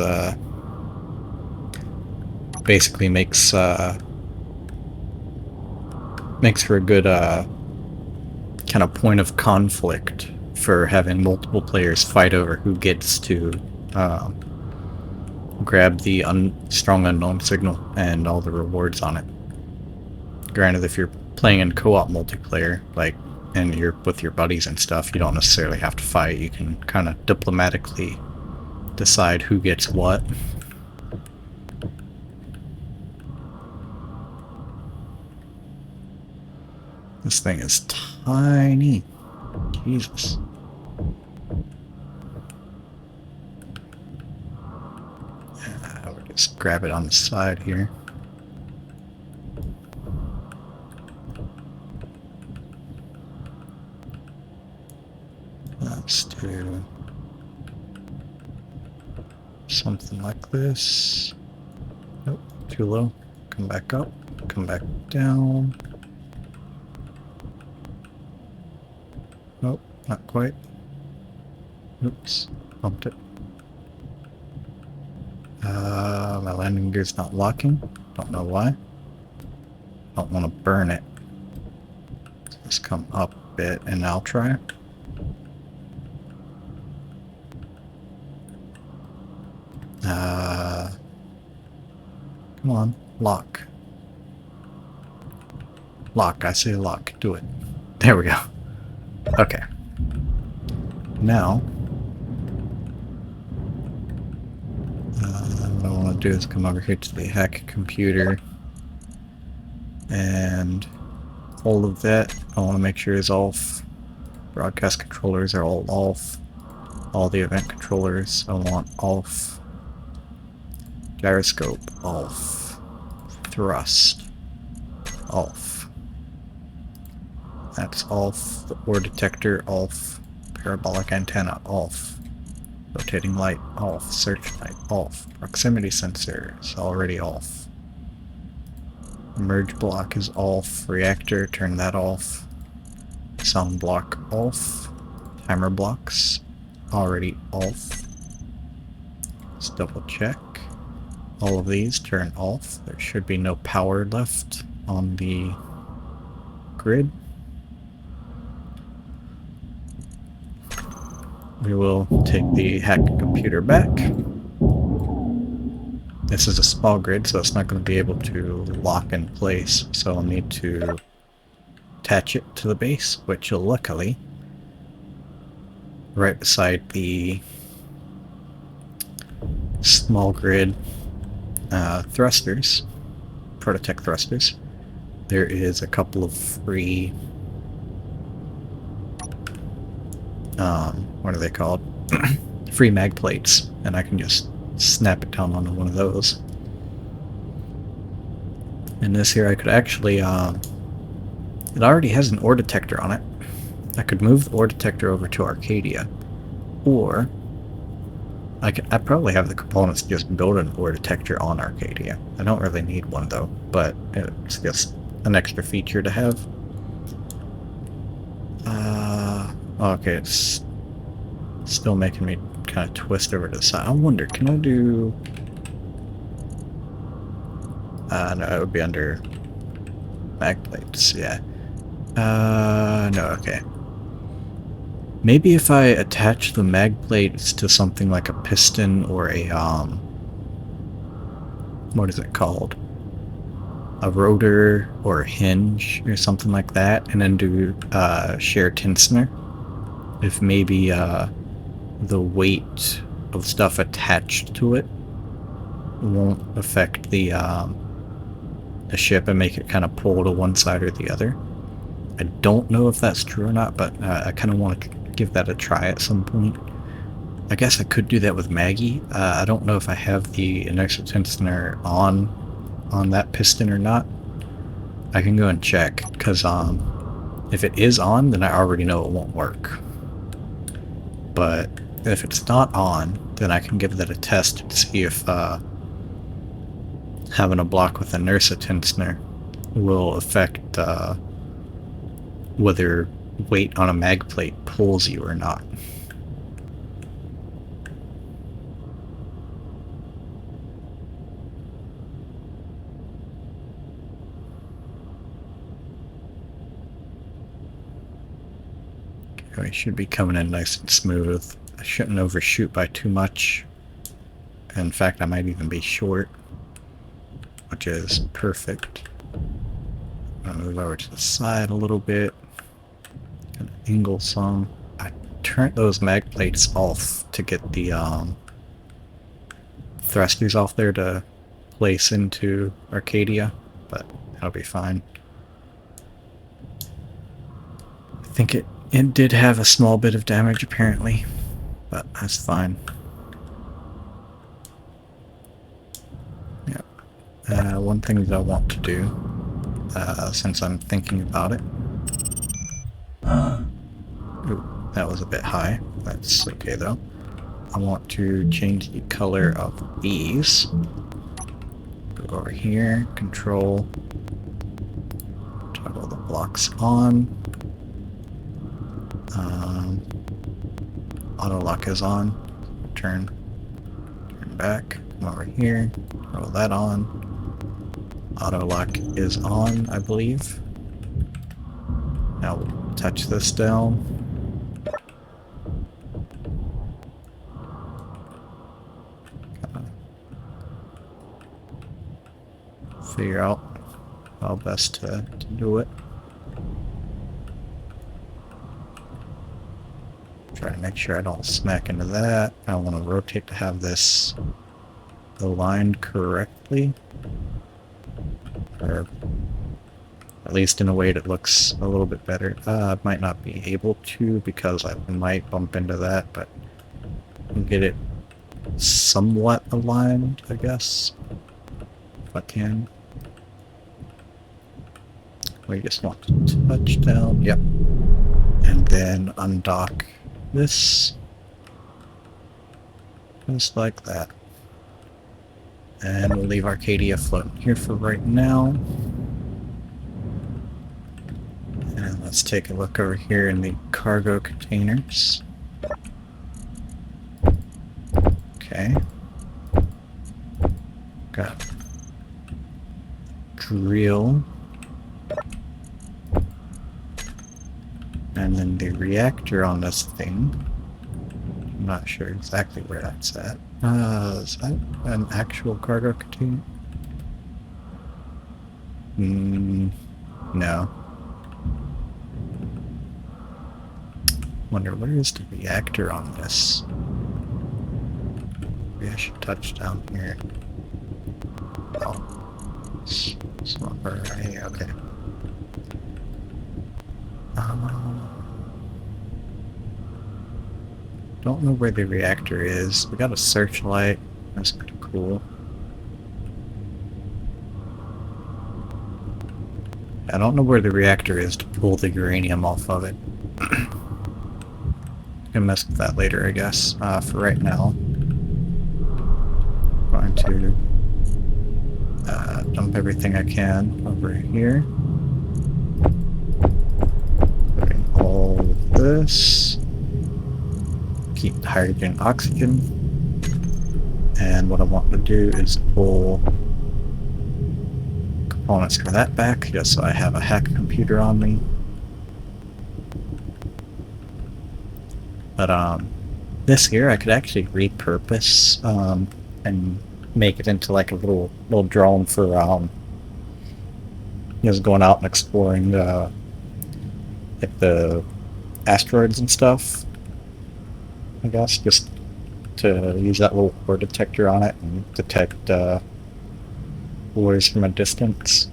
basically makes for a good kind of point of conflict for having multiple players fight over who gets to grab the strong unknown signal and all the rewards on it. Granted, if you're playing in co-op multiplayer, like, and you're with your buddies and stuff, you don't necessarily have to fight. You can kind of diplomatically decide who gets what. This thing is tiny. Jesus. We'll just grab it on the side here. Let's do something like this. Nope, too low. Come back up, come back down. Nope, not quite. Oops, bumped it. My landing gear's not locking. Don't know why. Don't want to burn it. Just come up a bit and I'll try. Come on, lock. Lock, I say lock. Do it. There we go. Okay. Now, what I want to do is come over here to the hack computer, and all of that I want to make sure is off. Broadcast controllers are all off. All the event controllers I want off. Gyroscope off. Thrust off. That's off. The ore detector off. Parabolic antenna off. Rotating light off. Searchlight off. Proximity sensor is already off. Merge block is off. Reactor, turn that off. Sound block off. Timer blocks already off. Let's double check. All of these turn off. There should be no power left on the grid. We will take the hack computer back. This is a small grid, so it's not going to be able to lock in place, so I'll need to attach it to the base, which will luckily right beside the small grid thrusters, Prototech thrusters. There is a couple of free what are they called? Free mag plates, and I can just snap it down onto one of those. And this here I could actually it already has an ore detector on it. I could move the ore detector over to Arcadia, or I probably have the components to just build an ore detector on Arcadia. I don't really need one though, but it's just an extra feature to have. Okay, it's still making me kind of twist over to the side. I wonder, can I do... no, it would be under mag plates, yeah. No, okay. Maybe if I attach the mag plates to something like a piston or a, what is it called? A rotor or a hinge or something like that, and then do, shear tensioner. If maybe, the weight of stuff attached to it won't affect the ship and make it kind of pull to one side or the other. I don't know if that's true or not, but I kind of want to give that a try at some point. I guess I could do that with Maggie. I don't know if I have the inertia tensioner on that piston or not. I can go and check, because if it is on, then I already know it won't work. But if it's not on, then I can give that a test to see if having a block with inertia tensioner will affect whether weight on a mag plate pulls you or not. We should be coming in nice and smooth. I shouldn't overshoot by too much. In fact, I might even be short, which is perfect. I'll move over to the side a little bit. Kind of angle some. I turned those mag plates off to get the thrusters off there to place into Arcadia, but that'll be fine. I think it did have a small bit of damage apparently, but that's fine. Yeah. One thing that I want to do, since I'm thinking about it. Ooh, that was a bit high. That's okay though. I want to change the color of these. Go over here, control, toggle the blocks on. Auto lock is on. Turn back. Come over here. Roll that on. Auto lock is on, I believe. Now we'll touch this down. Figure out how best to do it. Try to make sure I don't smack into that. I want to rotate to have this aligned correctly. Or at least in a way that looks a little bit better. I might not be able to because I might bump into that, but I'll get it somewhat aligned, I guess. If I can. We just want to touch down. Yep. And then undock this. Just like that. And we'll leave Arcadia floating here for right now. And let's take a look over here in the cargo containers. Okay. Got drill. And then the reactor on this thing. I'm not sure exactly where that's at. Is that an actual cargo container? No. Wonder where is the reactor on this? Maybe I should touch down here. Oh. It's not right here, okay. Don't know where the reactor is. We got a searchlight. That's pretty cool. I don't know where the reactor is to pull the uranium off of it. Can mess with that later, I guess. For right now, I'm going to dump everything I can over here. Putting all this. Keep hydrogen, oxygen. And what I want to do is pull components for that back, just so I have a hack computer on me. But this here I could actually repurpose and make it into like a little drone for just going out and exploring like the asteroids and stuff. I guess just to use that little ore detector on it and detect ores from a distance.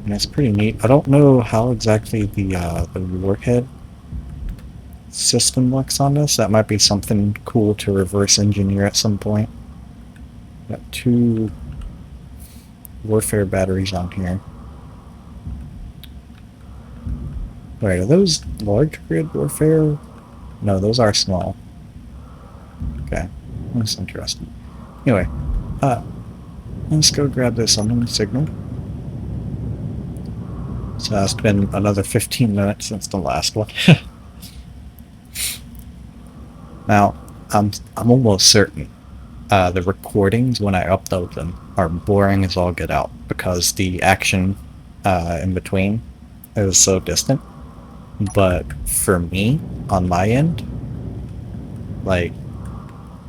And it's pretty neat. I don't know how exactly the warhead system works on this. That might be something cool to reverse engineer at some point. Got 2 warfare batteries on here. Wait, are those large grid warfare? No, those are small. Okay, that's interesting. Anyway, let's go grab this unknown signal. So it's been another 15 minutes since the last one. Now, I'm almost certain the recordings when I upload them are boring as all get out because the action in between is so distant. But for me, on my end, like,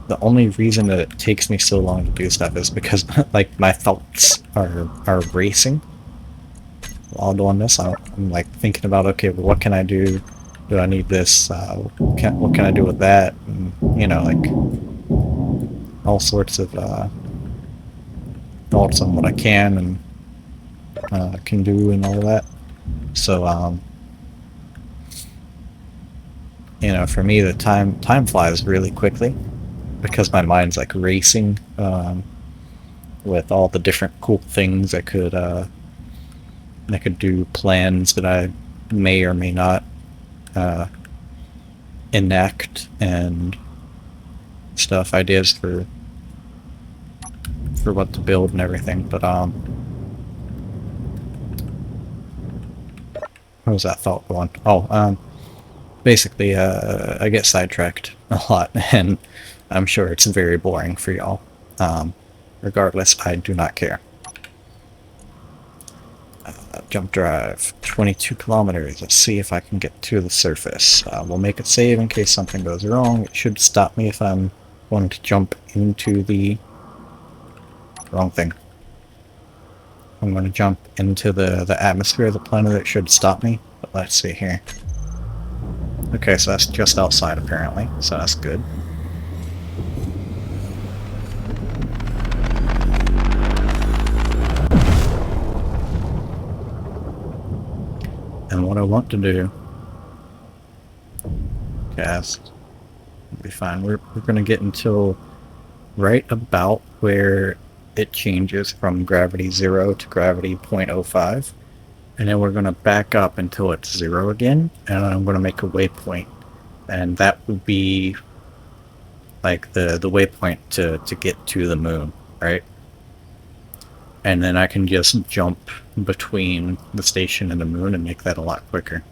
the only reason that it takes me so long to do stuff is because like my thoughts are racing while doing this. I'm like thinking about, okay, well, what can I do? Do I need this? What can I do with that? And, you know, like all sorts of thoughts on what I can and can do and all of that. So you know, for me, the time flies really quickly because my mind's like racing with all the different cool things I could do, plans that I may or may not enact, and stuff, ideas for what to build and everything. But what was that thought going? Oh, basically, I get sidetracked a lot, and I'm sure it's very boring for y'all. Regardless, I do not care. Jump drive, 22 kilometers. Let's see if I can get to the surface. We'll make it save in case something goes wrong. It should stop me if I'm wanting to jump into the wrong thing. I'm going to jump into the atmosphere of the planet. It should stop me. But let's see here. Okay, so that's just outside apparently, so that's good. And what I want to do, cast, will be fine. We're going to get until right about where it changes from gravity 0 to gravity 0.05. And then we're going to back up until it's 0 again, and I'm going to make a waypoint. And that would be like the waypoint to get to the moon, right? And then I can just jump between the station and the moon and make that a lot quicker.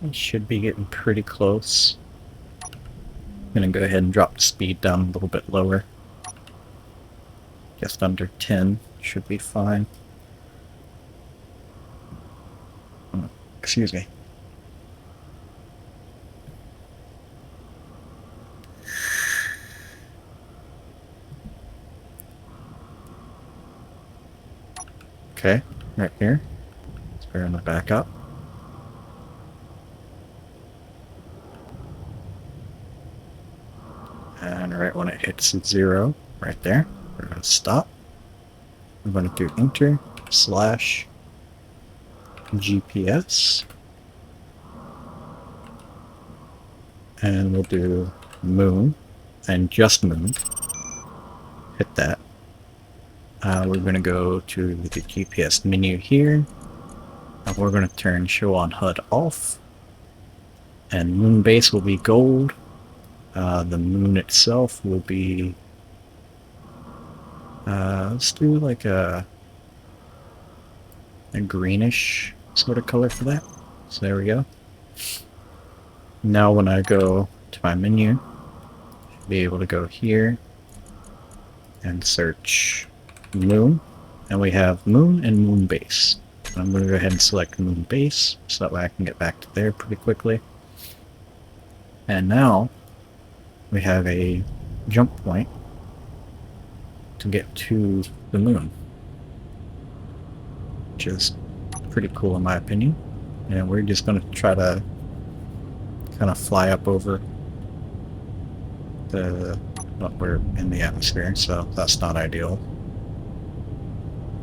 I should be getting pretty close. I'm gonna go ahead and drop the speed down a little bit lower. Just under 10 should be fine. Excuse me. Okay, right here. Let's bear on the back up. And right when it hits 0, right there, we're going to stop. I'm going to do enter slash GPS, and we'll do moon and just moon. Hit that. We're going to go to the GPS menu here, and we're going to turn show on HUD off, and moon base will be gold. The moon itself will be, let's do like a greenish sort of color for that. So there we go. Now when I go to my menu, I'll be able to go here and search moon, and we have moon and moon base. I'm going to go ahead and select moon base so that way I can get back to there pretty quickly. And now we have a jump point to get to the moon, which is pretty cool in my opinion. And we're just going to try to kind of fly up over the, well, we're in the atmosphere, so that's not ideal.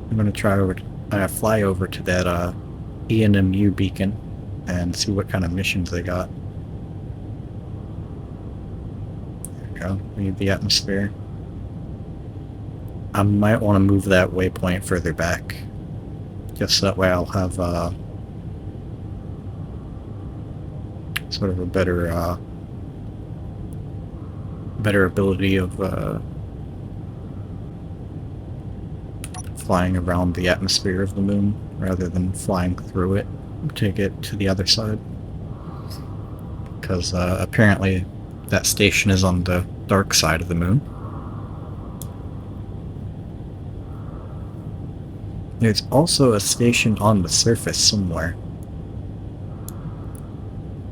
I'm going to fly over to that ENMU beacon and see what kind of missions they got. There we go, leave the atmosphere. I might want to move that waypoint further back, just that way I'll have sort of a better ability of flying around the atmosphere of the moon rather than flying through it to get to the other side. Because apparently that station is on the dark side of the moon. There's also a station on the surface somewhere.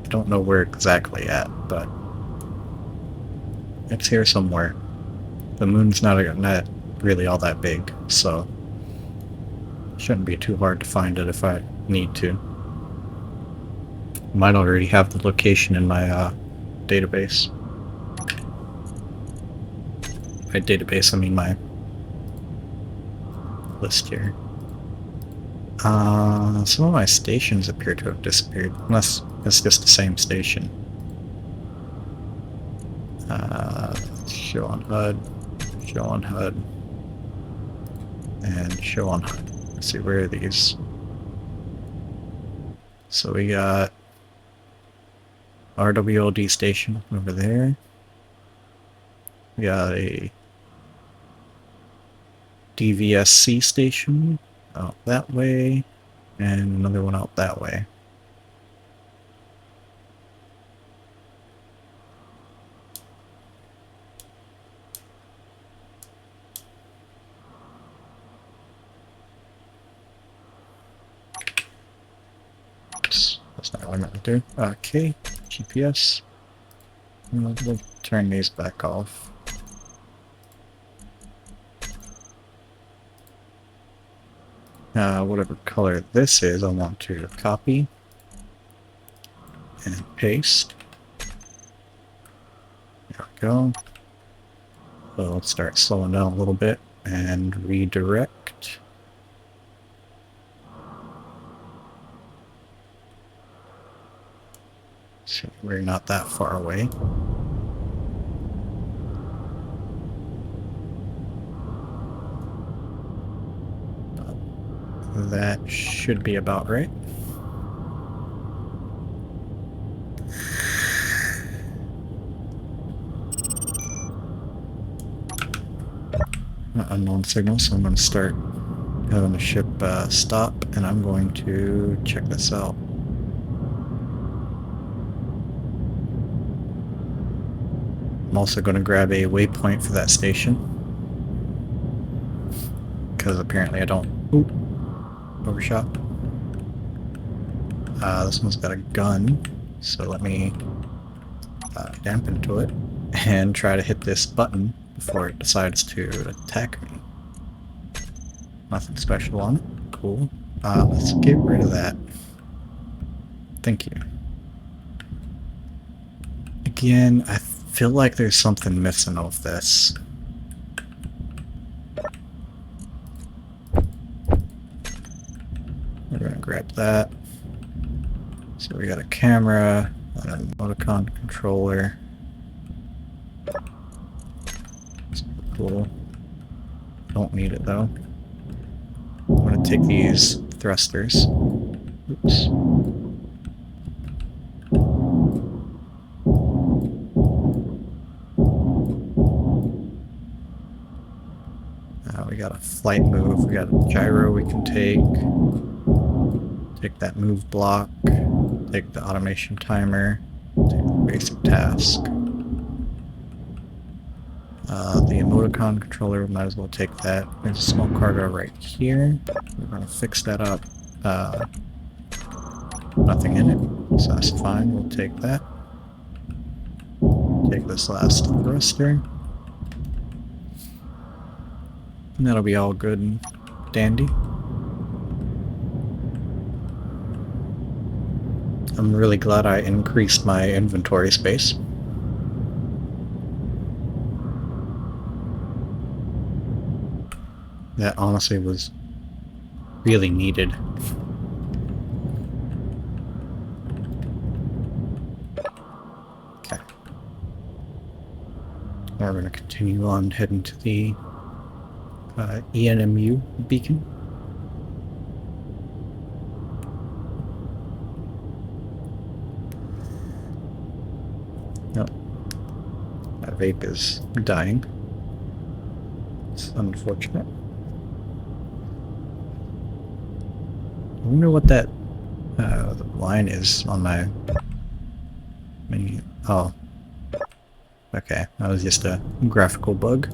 I don't know where exactly at, but it's here somewhere. The moon's not really all that big, so shouldn't be too hard to find it if I need to. Might already have the location in my database. By database, I mean my list here. Some of my stations appear to have disappeared, unless it's just the same station. Show on HUD, show on HUD, and show on HUD. Let's see, where are these? So we got RWLD station over there. We got a DVSC station out that way, and another one out that way. Oops, that's not what I meant to do. Okay, GPS. We'll turn these back off. Whatever color this is, I want to copy and paste. There we go. So let's start slowing down a little bit and redirect. So we're not that far away. That should be about right. Unknown signal, so I'm going to start having the ship stop, and I'm going to check this out. I'm also going to grab a waypoint for that station, because apparently I don't... Oop, overshot. This one's got a gun, so let me dampen to it and try to hit this button before it decides to attack me. Nothing special on it. Cool. Let's get rid of that. Thank you. Again, I feel like there's something missing of this. We're gonna grab that. So we got a camera, and an emoticon controller. Super cool. Don't need it though. I'm gonna take these thrusters. Oops. We got a flight move, we got a gyro we can take. Take that move block, take the automation timer, take the basic task. The emoticon controller, might as well take that. There's a small cargo right here. We're gonna fix that up. Nothing in it, so that's fine, we'll take that. Take this last thruster. And that'll be all good and dandy. I'm really glad I increased my inventory space. That honestly was really needed. Okay. Now we're going to continue on heading to the ENMU beacon. Nope. My vape is dying. It's unfortunate. I wonder what that line is on my menu. Oh. Okay, that was just a graphical bug.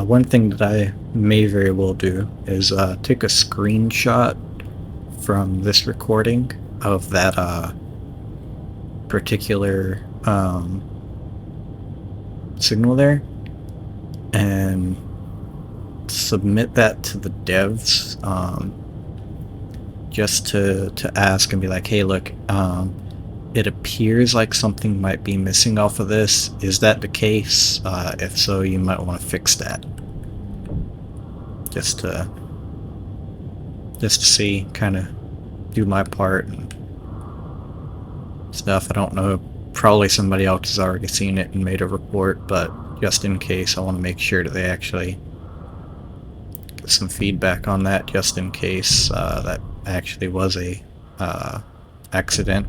One thing that I may very well do is take a screenshot from this recording of that particular signal there and submit that to the devs just to ask and be like, hey, look, it appears like something might be missing off of this. Is that the case? If so, you might want to fix that. Just to see, kind of do my part and stuff. I don't know, probably somebody else has already seen it and made a report, but just in case, I want to make sure that they actually get some feedback on that, just in case that actually was a accident.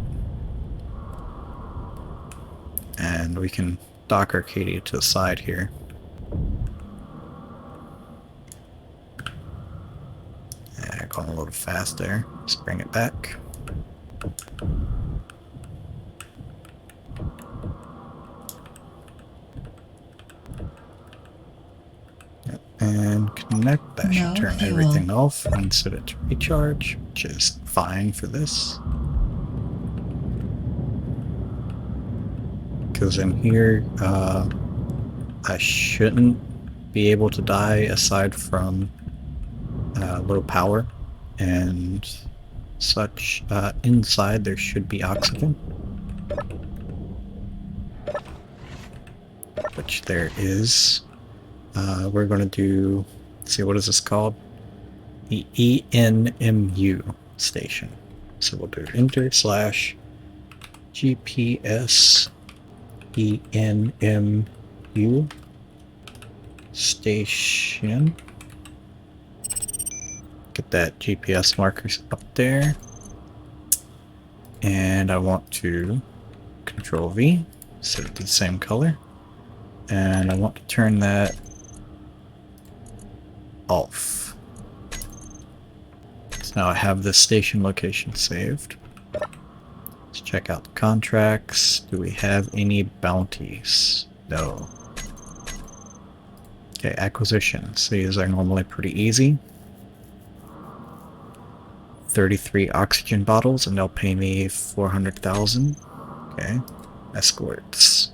And we can dock Arcadia to the side here. Yeah, going a little fast there. Let's bring it back. Yep. And connect. That should turn everything off and set it to recharge, which is fine for this. Because in here, I shouldn't be able to die aside from low power and such. Inside there should be oxygen, which there is. We're going to do, let's see, what is this called? The ENMU station. So we'll do enter / GPS ENMU station. Get that GPS markers up there. And I want to Control V, set it to the same color. And I want to turn that off. So now I have this station location saved. Let's check out the contracts. Do we have any bounties? No. Okay, acquisitions. These are normally pretty easy. 33 oxygen bottles, and they'll pay me 400,000. Okay. Escorts.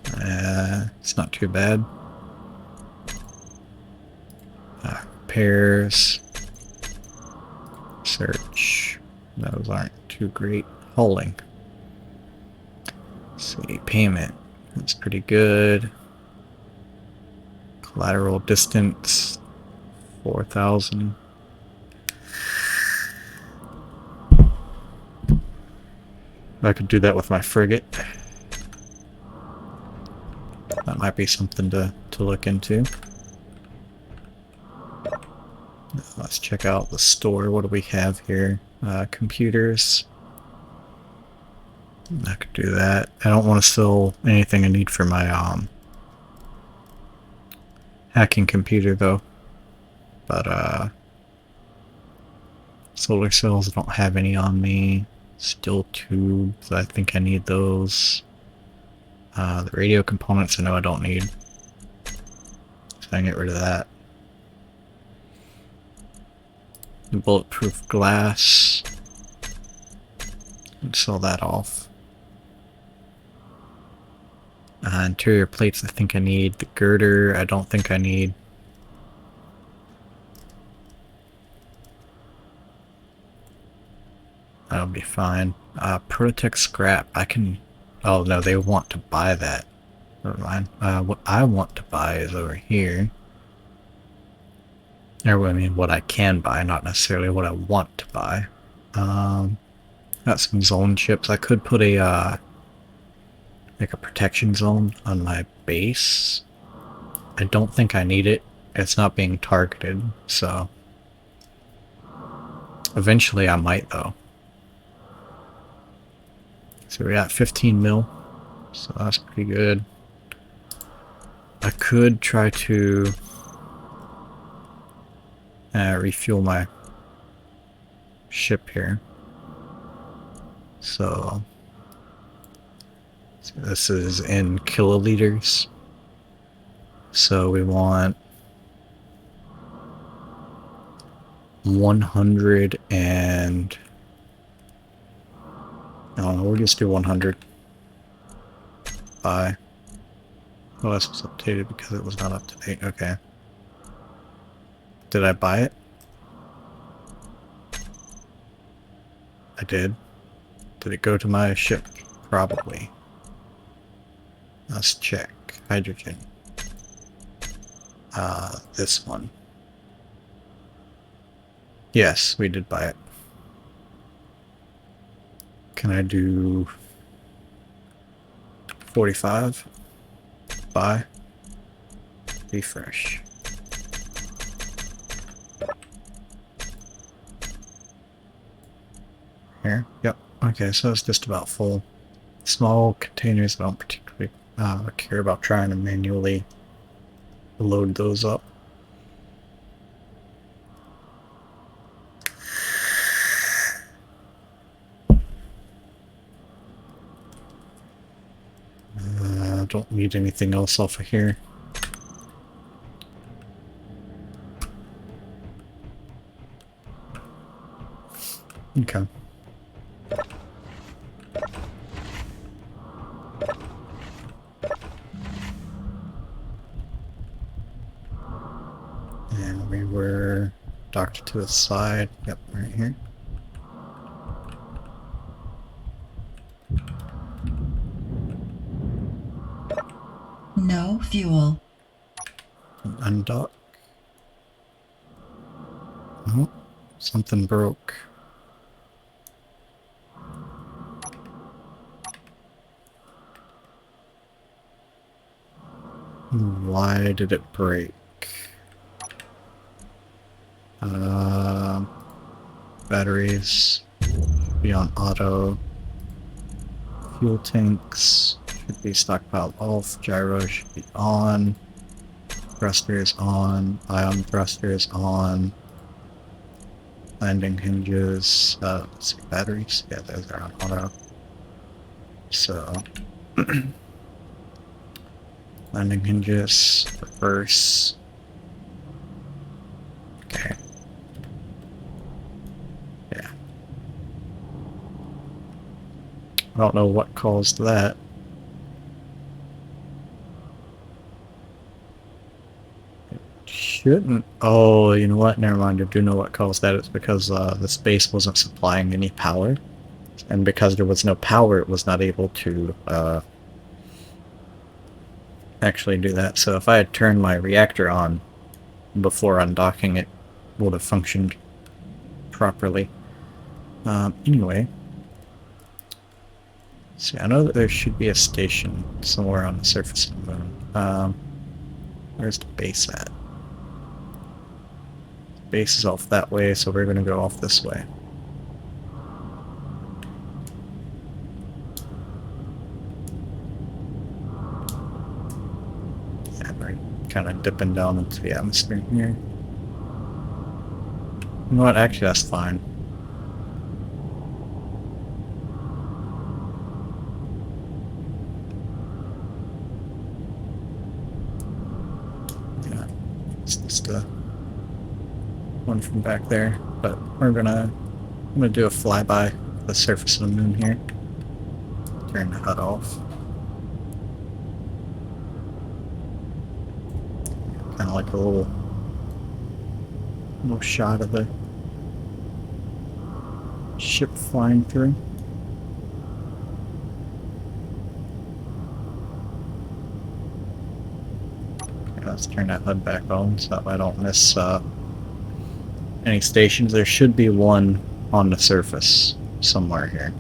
It's not too bad. Repairs. Search. Those aren't too great. Hauling. Let's see, payment. That's pretty good. Lateral distance 4,000. I could do that with my frigate. That might be something to look into. Let's check out the store. What do we have here? Computers. I could do that. I don't want to sell anything I need for my hacking computer though. But solar cells, I don't have any on me. Steel tubes, I think I need those. The radio components I know I don't need. So I can get rid of that. The bulletproof glass. And sell that off. Interior plates I think I need. The girder I don't think I need. That'll be fine. Prototech scrap I can... Oh no, they want to buy that. Never mind. What I want to buy is over here. Or I mean what I can buy, not necessarily what I want to buy. Got some zone chips. I could put a like a protection zone on my base. I don't think I need it. It's not being targeted, so eventually I might though. So we got 15 mil, so that's pretty good. I could try to refuel my ship here. So this is in kiloliters. So we want 100 and... No, we'll just do 100. Buy. Oh, this was updated because it was not up to date. Okay. Did I buy it? I did. Did it go to my ship? Probably. Let's check. Hydrogen. This one. Yes, we did buy it. Can I do 45? Buy. Refresh. Here? Yep. Okay, so it's just about full. Small containers, I don't particularly care about trying to manually load those up. Don't need anything else off of here. Okay. And we were docked to the side. Yep, right here. No fuel. Undock. Oh, something broke. Why did it break? Batteries be on auto. Fuel tanks should be stockpiled off. Gyro should be on. Thruster is on. Ion thruster is on. Landing hinges. Let's see, batteries. Yeah, those are on auto. So landing hinges, reverse. Okay. Yeah. I don't know what caused that. It shouldn't. Oh, you know what? Never mind. I do know what caused that. It's because the space wasn't supplying any power. And because there was no power, it was not able to actually do that. So if I had turned my reactor on before undocking, it would have functioned properly. Anyway, see, I know that there should be a station somewhere on the surface of the moon. Where's the base at? Base is off that way, so we're gonna go off this way. Yeah, we're kind of dipping down into the atmosphere here. You know what? Actually, that's fine. Yeah, it's just the one from back there. But I'm gonna do a flyby of the surface of the moon here. Turn the HUD off. Kind of like a little shot of the ship flying through. Okay, let's turn that HUD back on so that way I don't miss any stations. There should be one on the surface somewhere here.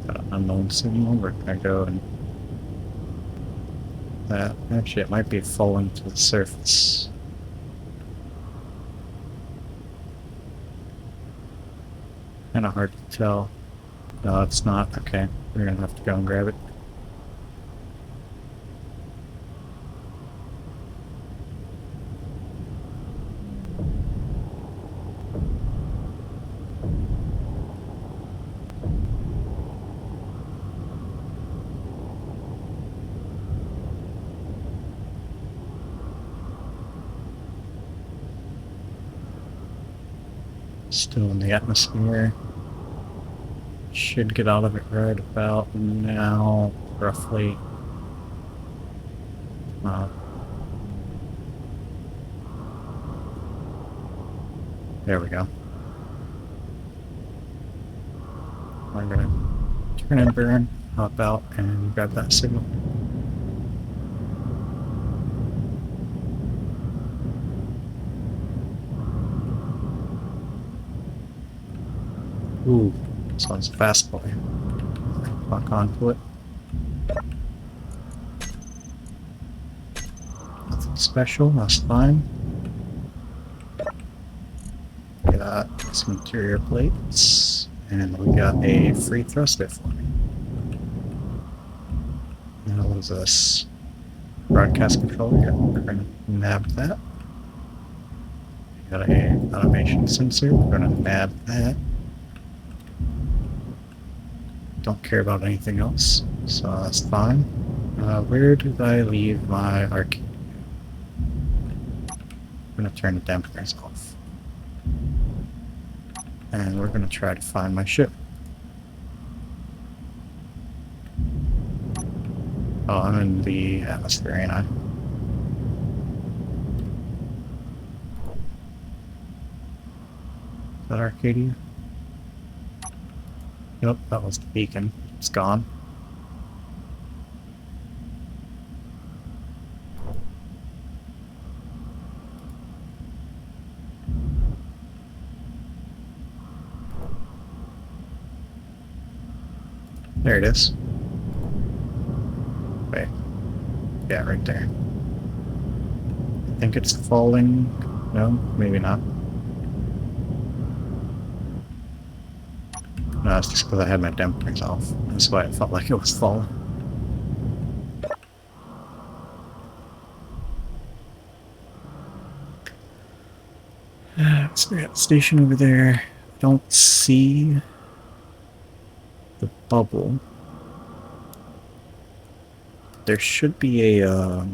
Got an unknown signal. We're gonna go and that actually it might be falling to the surface. Kinda hard to tell. No, it's not. Okay. We're gonna have to go and grab it. Still in the atmosphere. Should get out of it right about now, roughly. There we go. We're gonna turn and burn, hop out, and grab that signal. Ooh, this one's a fast boy. Lock onto it. Nothing special, that's fine. Got some interior plates, and we got a free thruster for me. Now what is this? Broadcast controller, yeah, we're gonna nab that. Got a automation sensor, we're gonna nab that. Don't care about anything else, so that's fine. Where did I leave my arcade? I'm gonna turn the dampers off. And we're gonna try to find my ship. Oh, I'm in the atmosphere, ain't I? Is that Arcadia? Yep, that was the beacon. It's gone. There it is. Wait. Yeah, right there. I think it's falling. No, maybe not. No, it's just because I had my dampers off. That's why it felt like it was falling. So we got the station over there. I don't see the bubble. There should be a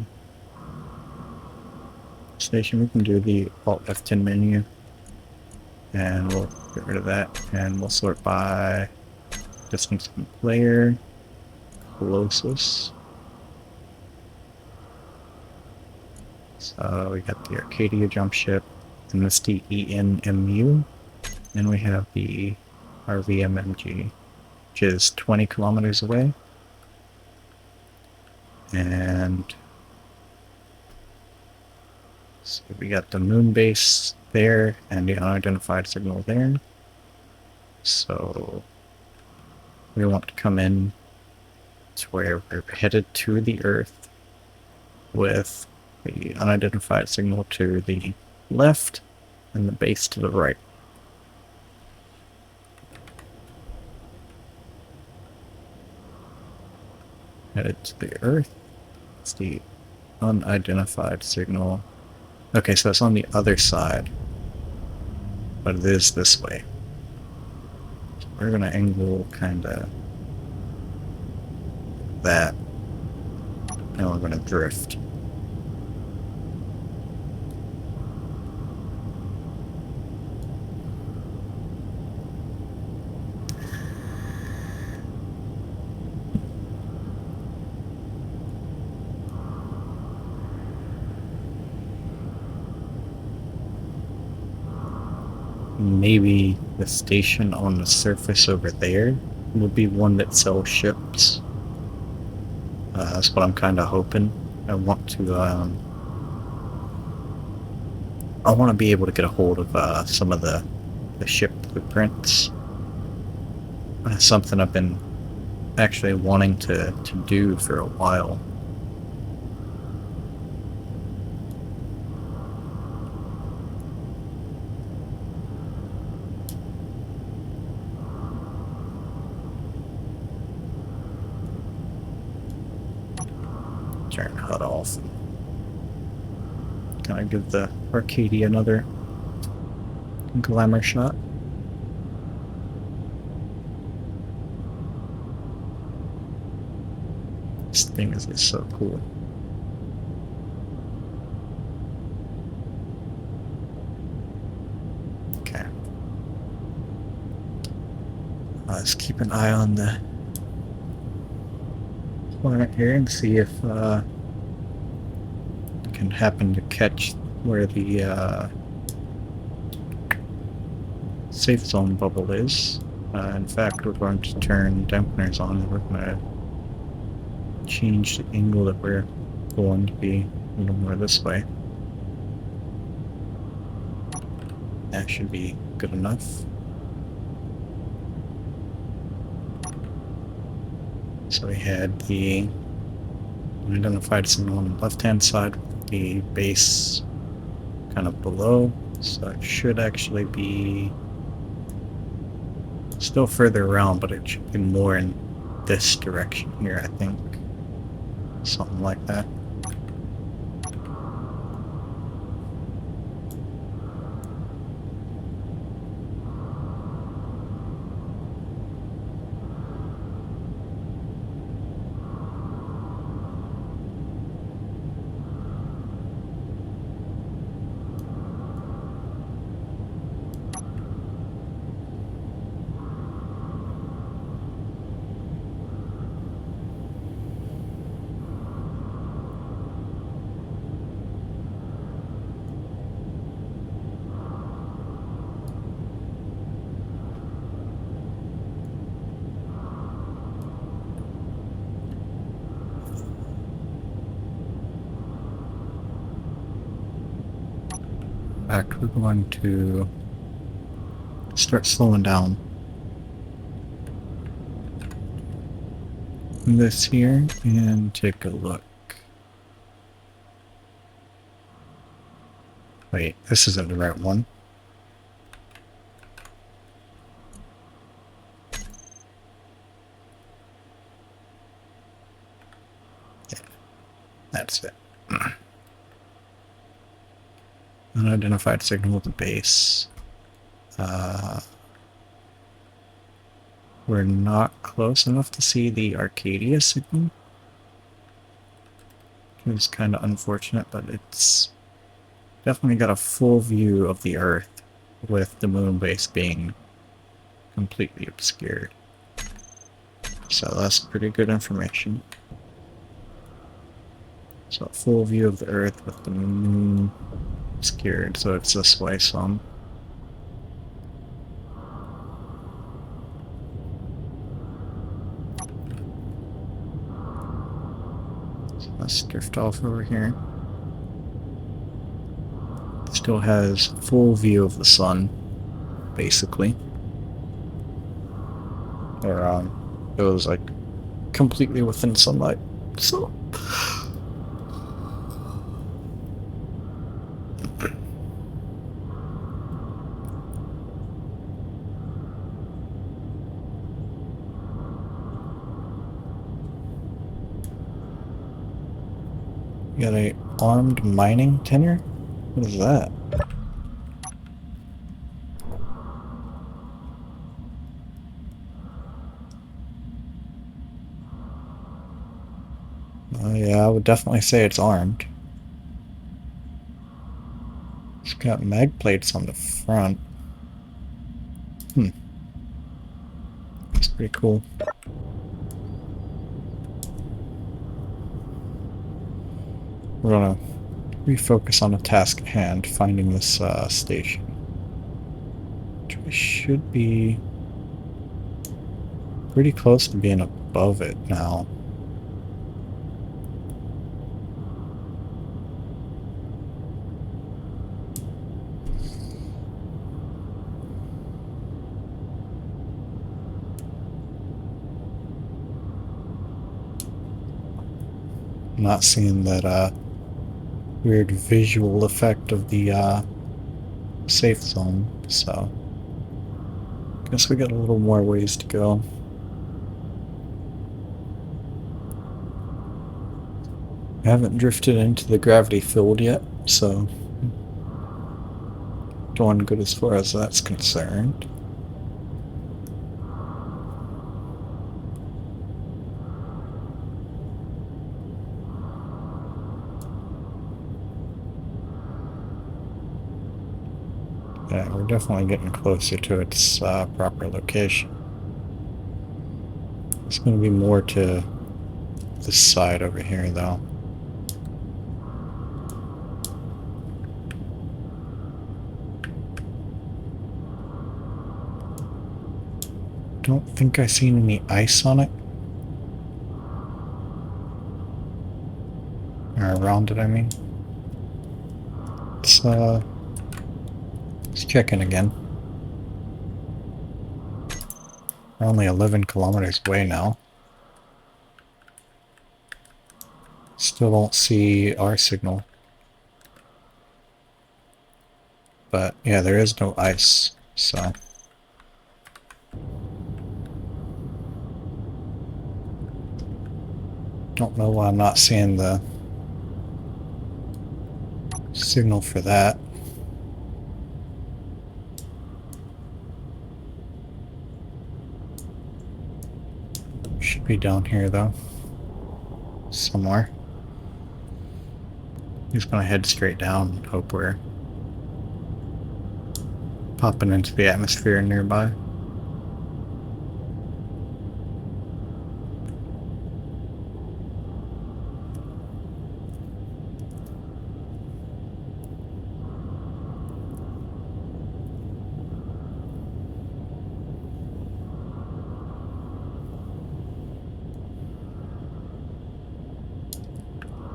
station. We can do the Alt F10 menu, and we'll get rid of that, and we'll sort by distance from player, closest. So we got the Arcadia jump ship, and this the ENMU, and we have the RVMMG, which is 20 kilometers away. And so we got the moon base there and the unidentified signal there. So we want to come in to where we're headed to the Earth with the unidentified signal to the left and the base to the right. Headed to the Earth. It's the unidentified signal. Okay, so it's on the other side, but it is this way. So we're gonna angle kinda that, and we're gonna drift. Maybe the station on the surface over there will be one that sells ships. That's what I'm kind of hoping. I want to, I want to be able to get a hold of some of the ship blueprints. That's something I've been actually wanting to do for a while. Turn HUD off. Can I give the Arcadia another glamour shot? This thing is just so cool. Okay. Let's keep an eye on the planet here and see if I can happen to catch where the safe zone bubble is. In fact, we're going to turn dampeners on and we're going to change the angle that we're going to be a little more this way. That should be good enough. So we had the unidentified signal on the left-hand side, the base kind of below, so it should actually be still further around, but it should be more in this direction here, I think. Something like that. In fact, we're going to start slowing down this here and take a look. Wait, this isn't the right one. Yeah, that's it. Unidentified signal at the base. We're not close enough to see the Arcadia signal. It's kind of unfortunate, but it's definitely got a full view of the Earth with the moon base being completely obscured. So that's pretty good information. So a full view of the Earth with the moon obscured, so it's this way some. So let's drift off over here. Still has full view of the sun, basically. Or it was like completely within sunlight. So you got a armed mining tenor? What is that? Yeah, I would definitely say it's armed. It's got mag plates on the front. It's pretty cool. We're gonna refocus on the task at hand, finding this station. Which we should be pretty close to being above it now. I'm not seeing that weird visual effect of the safe zone, so guess we got a little more ways to go. I haven't drifted into the gravity field yet, so doing good as far as that's concerned. Yeah, we're definitely getting closer to its proper location. It's going to be more to this side over here, though. Don't think I seen any ice on it. Or around it, I mean. Let's check in again. We're only 11 kilometers away now. Still don't see our signal. But yeah, there is no ice, so. Don't know why I'm not seeing the signal for that. Should be down here though. Somewhere. Just gonna head straight down and hope we're popping into the atmosphere nearby.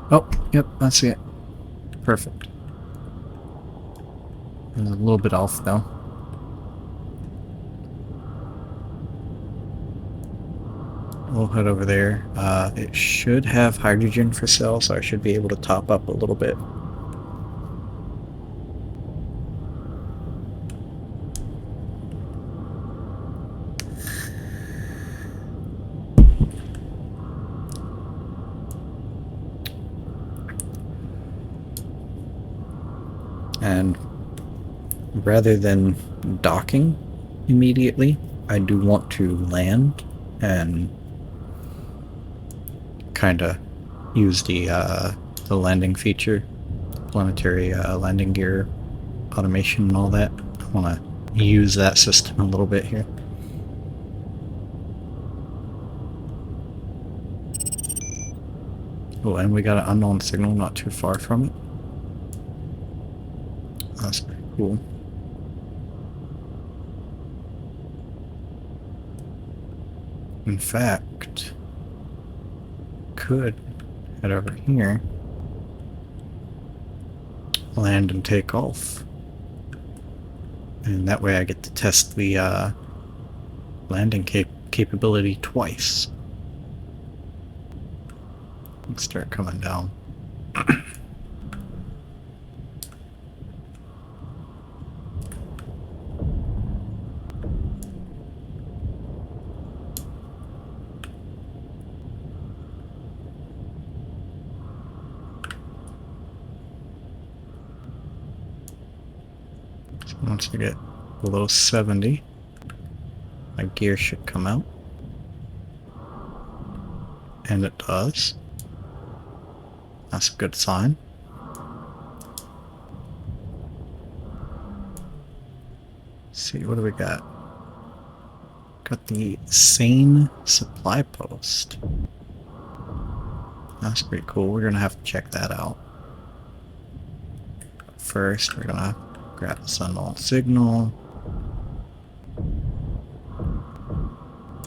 Oh, yep, I see it. Perfect. A little bit off though. We'll head over there. It should have hydrogen for sale, so I should be able to top up a little bit. And rather than docking immediately, I do want to land and kind of use the landing feature, planetary landing gear automation and all that. I want to use that system a little bit here. Oh, and we got an unknown signal not too far from it. That's pretty cool. In fact, could head over here, land and take off. And that way I get to test the landing capability twice. Let's start coming down. So once I get below 70, my gear should come out. And it does. That's a good sign. Let's see, what do we got? Got the Sane Supply Post. That's pretty cool. We're gonna have to check that out. First, we're gonna grab the unknown signal.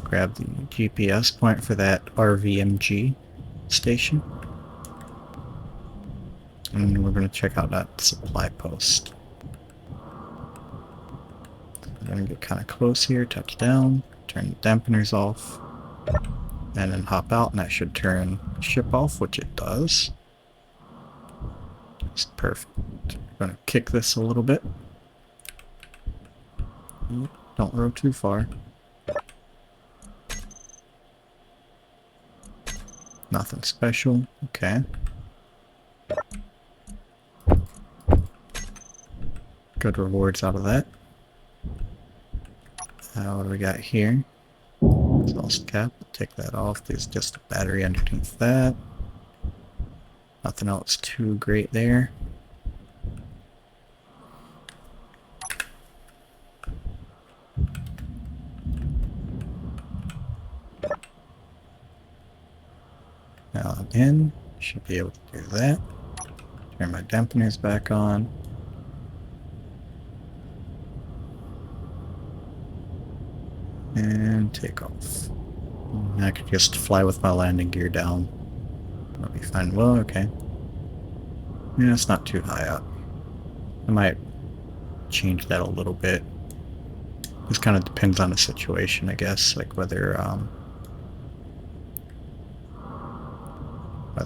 Grab the GPS point for that RVMG station. And we're going to check out that supply post. We're going to get kind of close here, touch down, turn the dampeners off, and then hop out, and that should turn ship off, which it does. It's perfect. We're going to kick this a little bit. Don't row too far. Nothing special. Okay. Good rewards out of that. What do we got here? Exhaust cap. Take that off. There's just a battery underneath that. Nothing else too great there. Now I'm in. Should be able to do that. Turn my dampeners back on. And take off. And I could just fly with my landing gear down. That'll be fine. Well, okay. Yeah, it's not too high up. I might change that a little bit. This kind of depends on the situation, I guess. Like whether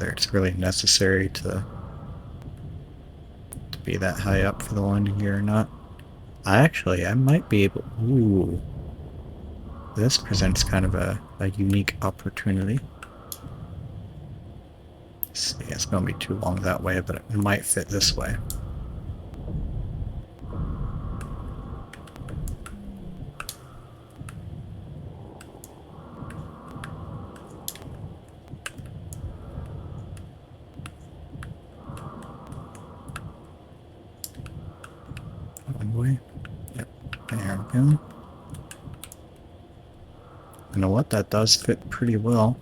it's really necessary to be that high up for the landing gear or not. I might be able... Ooh. This presents kind of a unique opportunity. Let's see, it's going to be too long that way, but it might fit this way. One way. Yep, there we go. You know what? That does fit pretty well.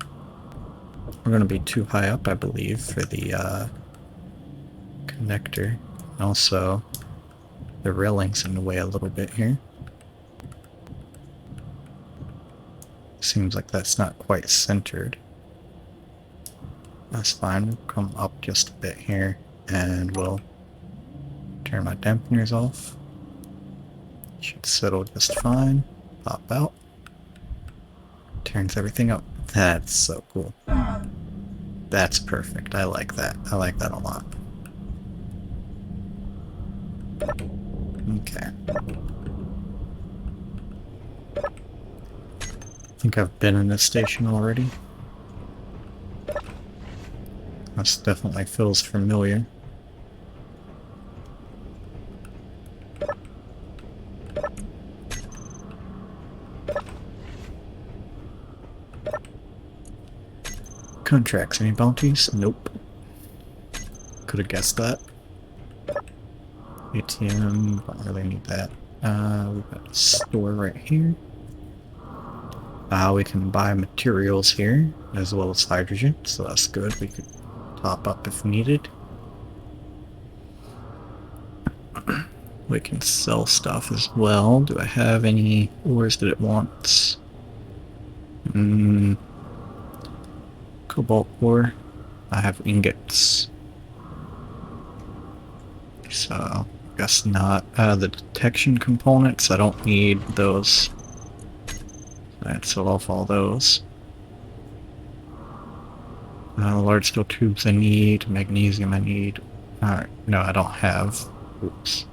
We're going to be too high up, I believe, for the connector. Also, the railing's in the way a little bit here. Seems like that's not quite centered. That's fine. We'll come up just a bit here, and we'll turn my dampeners off. Should settle just fine. Pop out. Turns everything up. That's so cool. That's perfect. I like that. I like that a lot. Okay. I think I've been in this station already. This definitely feels familiar. Contracts, any bounties? Nope. Could have guessed that. ATM, don't really need that. We've got a store right here. We can buy materials here, as well as hydrogen, so that's good. We could pop up if needed. We can sell stuff as well. Do I have any ores that it wants? Cobalt ore. I have ingots. So, I guess not. The detection components, I don't need those. I'd sell off all those. Large steel tubes I need. Magnesium I need. Alright, no, I don't have. Oops.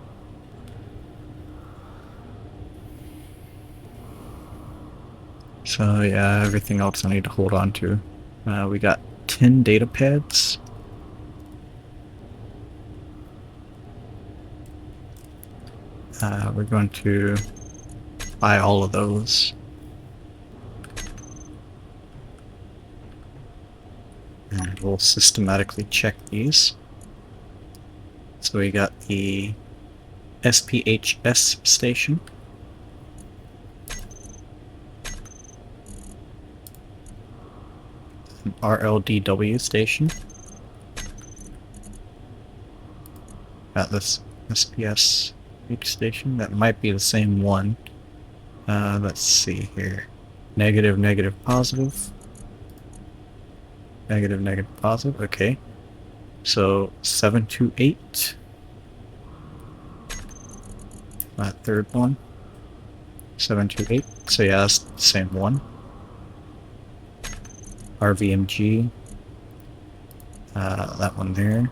So yeah, everything else I need to hold on to. We got 10 data pads. We're going to buy all of those. And we'll systematically check these. So we got the SPHS station. An RLDW station. Got this SPS station. That might be the same one. Let's see here. Negative, negative, positive. Negative, negative, positive. Okay. So 728. That third one. 728. So yeah, that's the same one. RVMG. That one there.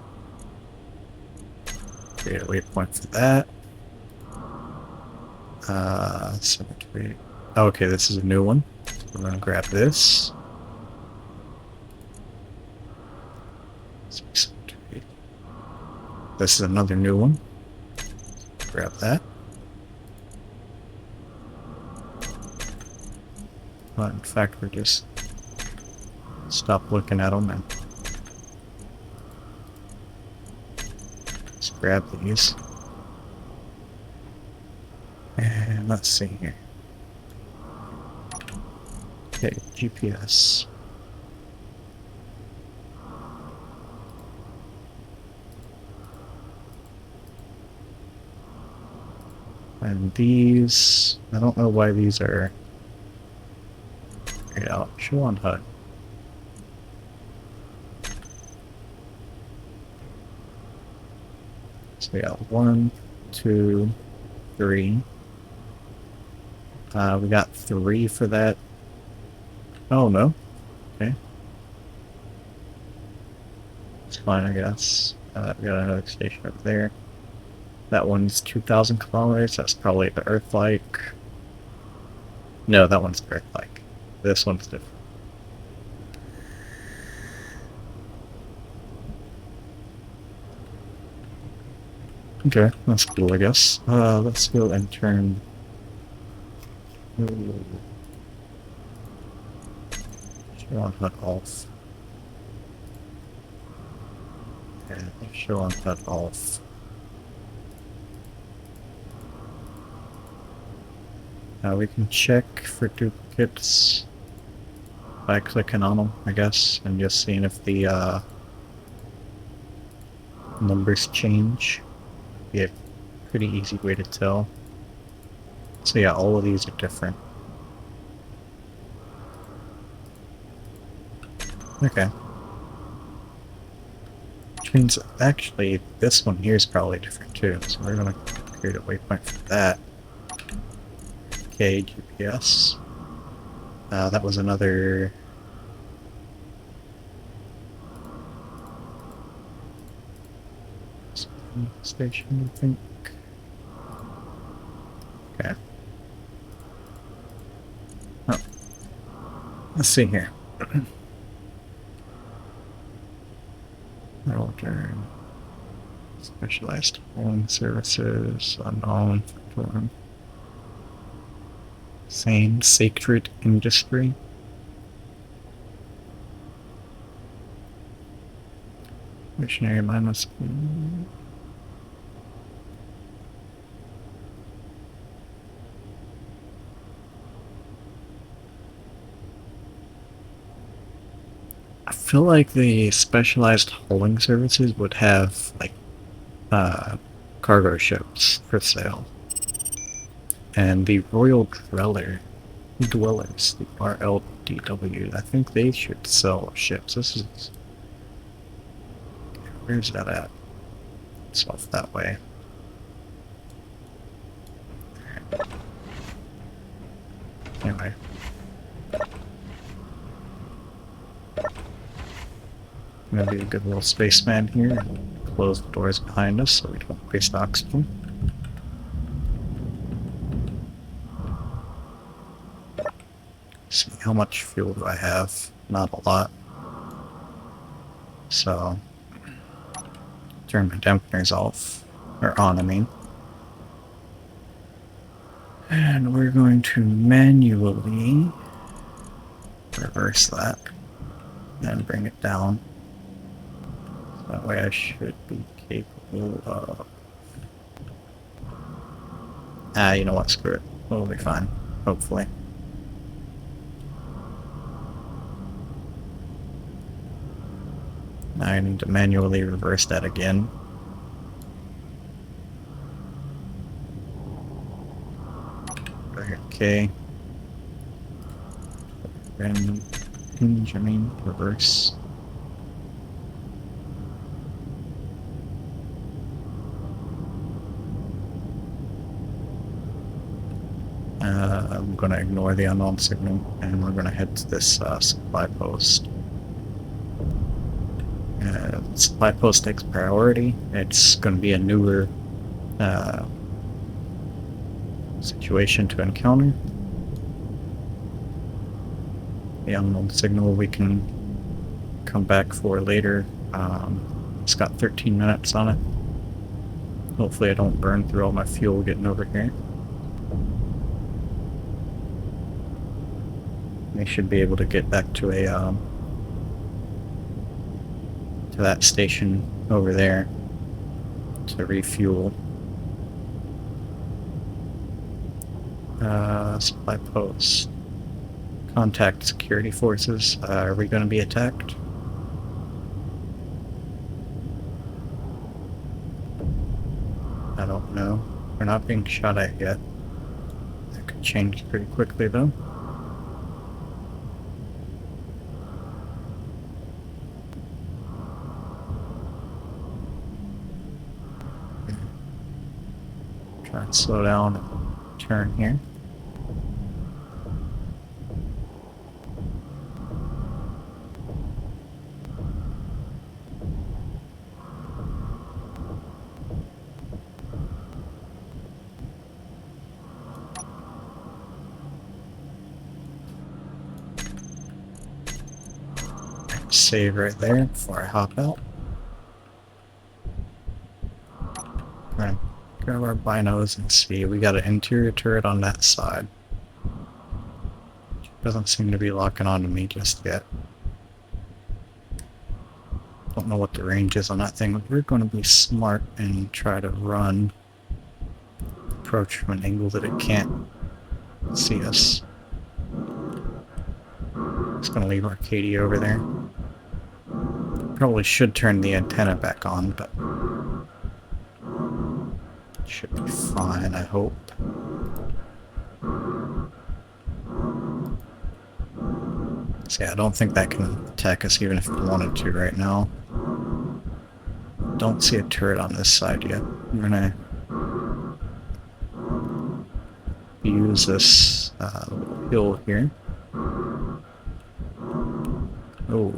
Create a waypoint for that. 728. Okay, this is a new one. We're gonna grab this. 728. This is another new one. Grab that. But in fact, we're just stop looking at them and just grab these. And let's see here. Okay, GPS. And these, I don't know why these are grayed out. Show on HUD. So we got 1, 2, 3. We got 3 for that. Oh no. Okay. It's fine, I guess. We got another station over there. That one's 2,000 kilometers. That's probably the Earth-like. No, that one's Earth-like. This one's different. Okay, that's cool, I guess. Let's go and turn. Show on HUD off. And show on HUD off. We can check for duplicates by clicking on them, I guess, and just seeing if the numbers change. Be a pretty easy way to tell. So yeah, all of these are different. Okay. Which means actually this one here is probably different too, so we're gonna create a waypoint for that. Okay, GPS. That was another station, I think. Okay. Oh. Let's see here. Return. Specialized home services, unknown. Same sacred industry. Missionary mine must be. feel like the specialized hauling services would have like cargo ships for sale. And the Royal Dwellers, the RLDW, I think they should sell ships. This is... Where's that at? It's off that way. Anyway. I'm gonna be a good little spaceman here and close the doors behind us so we don't waste oxygen. See how much fuel do I have? Not a lot. So turn my dampeners off. Or on, I mean. And we're going to manually reverse that and bring it down. That way I should be capable of... you know what, screw it. We'll be fine, hopefully. Now I need to manually reverse that again. Okay. Random hinge, I mean, reverse. I'm going to ignore the unknown signal, and we're going to head to this supply post. Supply post takes priority. It's going to be a newer situation to encounter. The unknown signal we can come back for later. It's got 13 minutes on it. Hopefully I don't burn through all my fuel getting over here. They should be able to get back to a to that station over there to refuel. Supply post. Contact security forces. Are we going to be attacked? I don't know. We're not being shot at yet. That could change pretty quickly though. Try and slow down and turn here. Save right there before I hop out. Right. Grab our binos and see. We got an interior turret on that side. Doesn't seem to be locking onto me just yet. Don't know what the range is on that thing, but we're going to be smart and try to run. Approach from an angle that it can't see us. Just going to leave Arcadia over there. Probably should turn the antenna back on, but should be fine, I hope. So yeah, I don't think that can attack us even if it wanted to right now. Don't see a turret on this side yet. I'm gonna use this little hill here. Oh,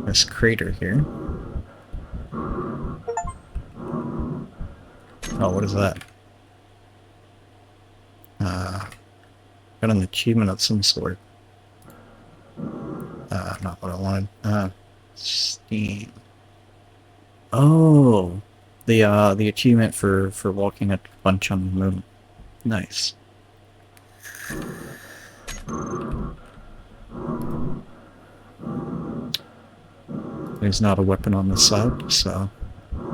this crater here. Oh, what is that? Got an achievement of some sort. Not what I wanted. Steam. Oh, the achievement for walking a bunch on the moon. Nice. There's not a weapon on this side, so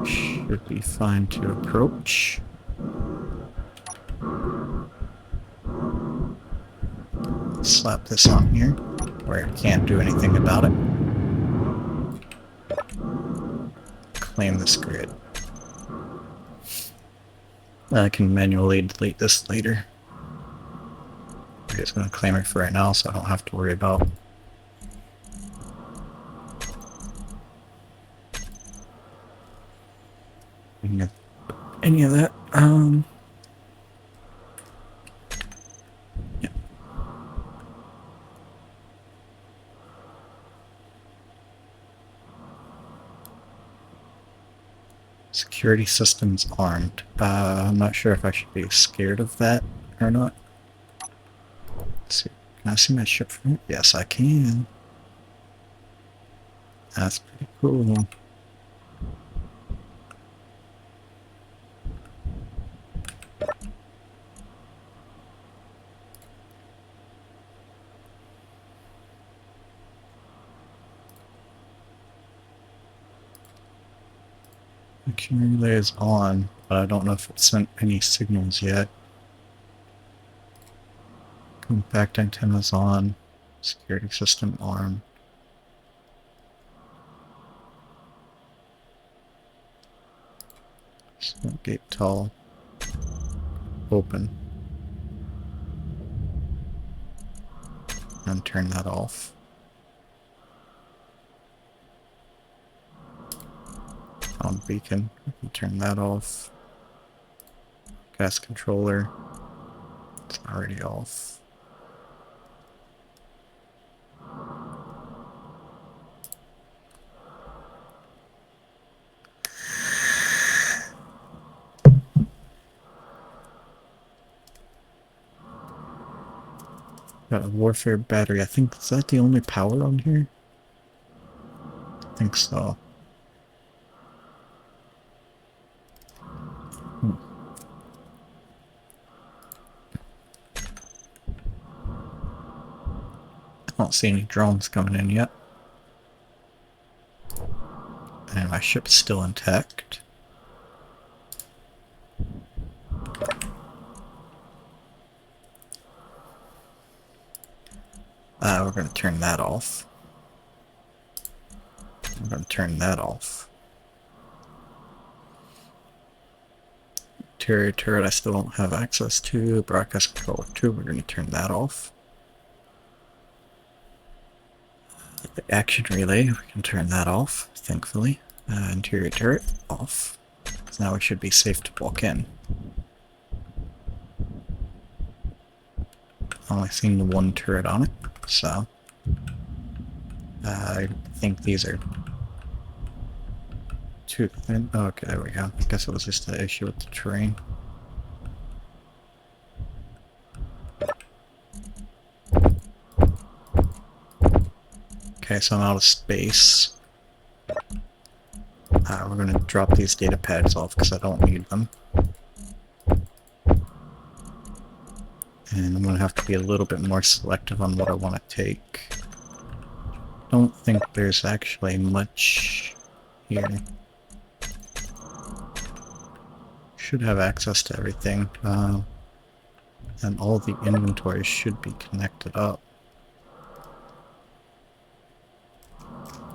should be fine to approach. Slap this on here, where I can't do anything about it. claim this grid. I can manually delete this later. I'm just going to claim it for right now so I don't have to worry about any of that. Yeah. Security systems armed. I'm not sure if I should be scared of that or not. Let's see. Can I see my ship from here? Yes, I can. That's pretty cool. Action relay is on, but I don't know if it sent any signals yet. Compact antennas on. Security system armed. Smoke gate tall. Open. And turn that off. On beacon. We can turn that off. Gas controller. It's already off. Got a warfare battery. I think, is that the only power on here? I think so. I don't see any drones coming in yet. And my ship's still intact. We're going to turn that off. We're going to turn that off. Interior turret I still don't have access to. Broadcast controller 2, we're going to turn that off. The action relay, we can turn that off, thankfully. Interior turret, off. So now we should be safe to walk in. Only seen the one turret on it, so... I think these are too thin. Oh, okay, there we go. I guess it was just the issue with the terrain. Okay, so I'm out of space. We're going to drop these data pads off because I don't need them. And I'm going to have to be a little bit more selective on what I want to take. Don't think there's actually much here. Should have access to everything. And all the inventory should be connected up.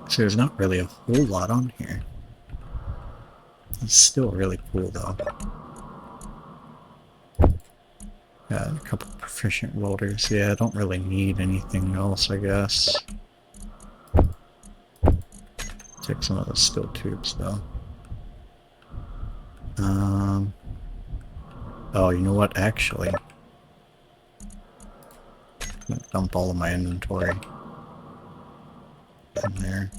So there's not really a whole lot on here. It's still really cool though. Got a couple proficient welders. Yeah, I don't really need anything else, I guess. Take some of the steel tubes though. Oh, you know what? Actually, I'm gonna dump all of my inventory in there.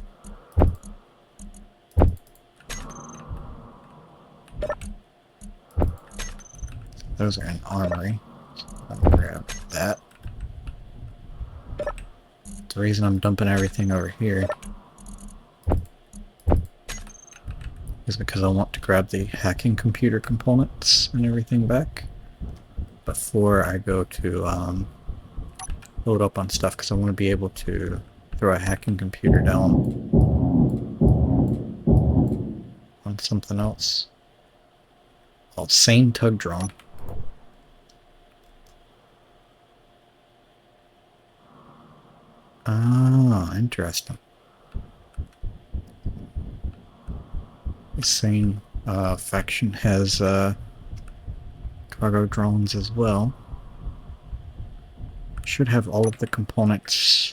Those are in armory. So I'm gonna grab that. The reason I'm dumping everything over here is because I want to grab the hacking computer components and everything back before I go to load up on stuff, because I want to be able to throw a hacking computer down on something else. Oh, Sane Tug Drone. Ah, interesting. same faction has cargo drones as well. Should have all of the components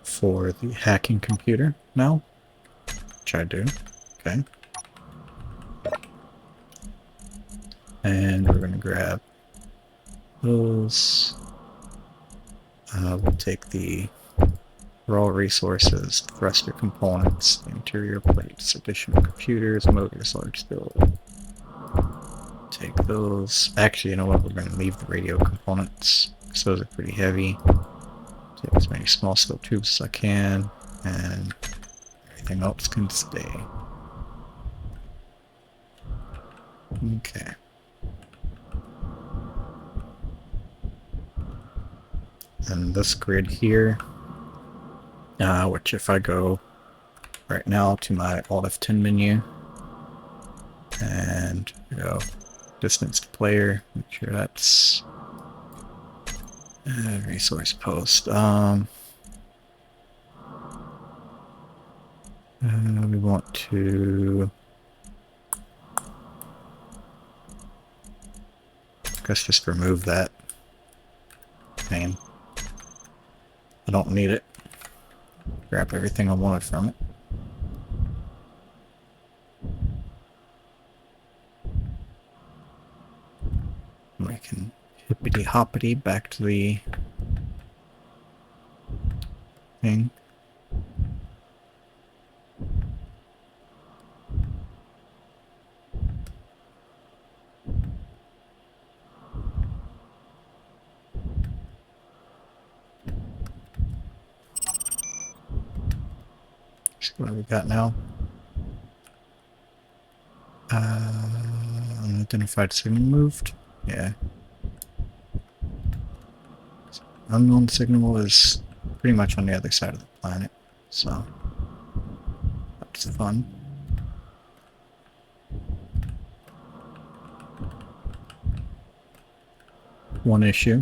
for the hacking computer now, which I do. Okay. And we're going to grab those. We'll take the raw resources, thruster components, the interior plates, additional computers, motors, large build. Take those. Actually, you know what? We're going to leave the radio components because those are pretty heavy. Take as many small scope tubes as I can, and everything else can stay. Okay. And this grid here, which if I go right now to my Alt F10 menu and go distance to player, make sure that's resource post. We want to, I guess, just remove that name. I don't need it. Grab everything I wanted from it. We can hippity hoppity back to the thing. See what we got now. Unidentified signal moved. Yeah. Unknown signal is pretty much on the other side of the planet, so that's fun. One issue.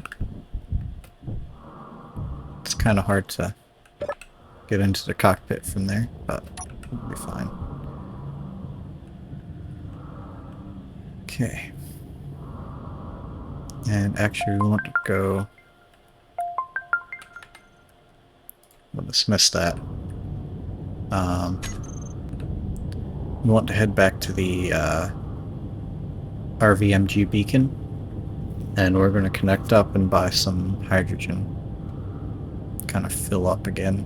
It's kind of hard to get into the cockpit from there, but it'll be fine. Okay. And actually we want to go... We'll dismiss that. We want to head back to the RVMG beacon, and we're going to connect up and buy some hydrogen. Kind of fill up again.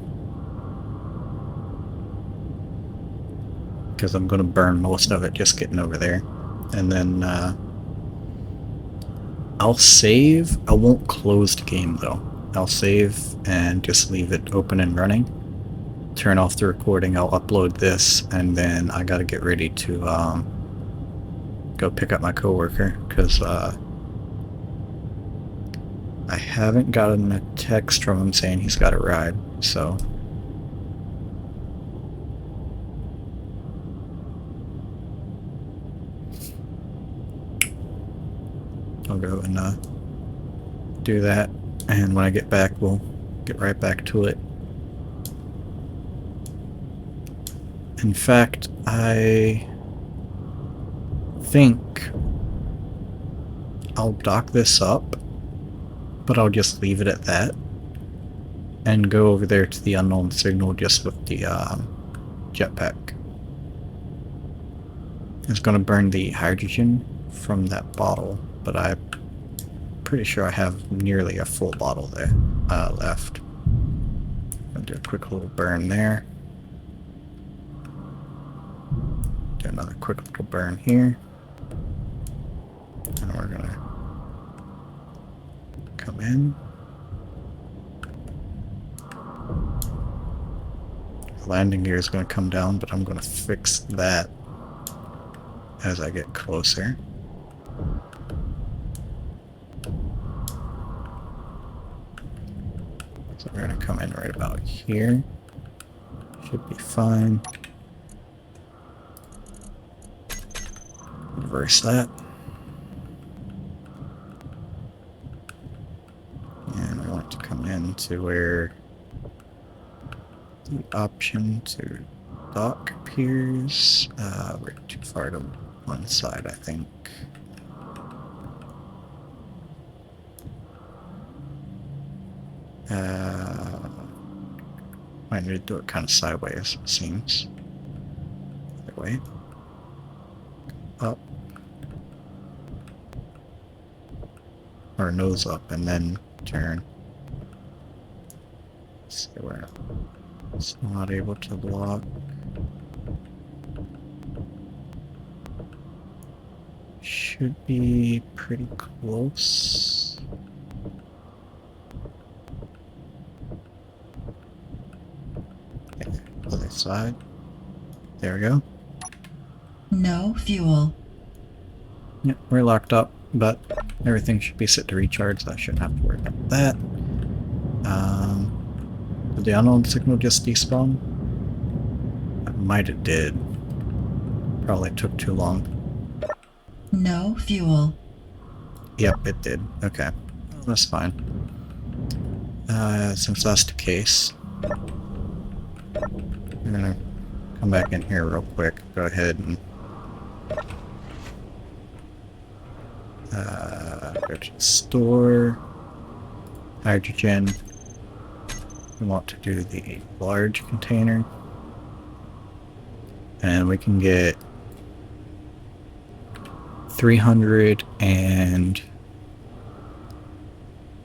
Because I'm going to burn most of it just getting over there. And then I'll save. I won't close the game though. I'll save and just leave it open and running. Turn off the recording. I'll upload this, and then I gotta get ready to go pick up my coworker because I haven't gotten a text from him saying he's got a ride. So I'll go and do that. And when I get back, we'll get right back to it. In fact, I think I'll dock this up, but I'll just leave it at that and go over there to the unknown signal just with the jetpack. It's going to burn the hydrogen from that bottle, but I'm pretty sure I have nearly a full bottle there left. I'll do a quick little burn there. Do another quick little burn here. And we're gonna come in. Landing gear is gonna come down, but I'm gonna fix that as I get closer. So we're gonna come in right about here. Should be fine. Reverse that. And we want to come in to where the option to dock appears. We're too far to one side, I think. Might need to do it kind of sideways, it seems. Other way. Up. Or nose up and then turn. Let's see where it's not able to block. Should be pretty close. Okay, other side. There we go. No fuel. Yep, we're locked up, but everything should be set to recharge, so I shouldn't have to worry about that. Did the unknown signal just despawn? It might have did. Probably took too long. No fuel. Yep, it did. Okay. That's fine. Since that's the case, I'm gonna come back in here real quick. Go ahead and go to the store. Hydrogen. We want to do the large container. And we can get 300 and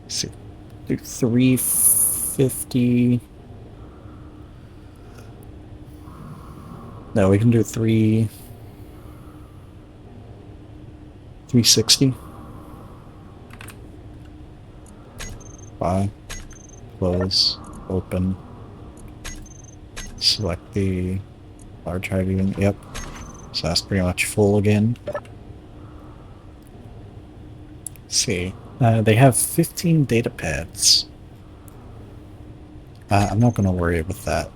let's see, do 350. No, we can do 360. Buy, close, open. Select the large hydrogen. Yep. So that's pretty much full again. Let's see. They have 15 data pads. I'm not going to worry with that.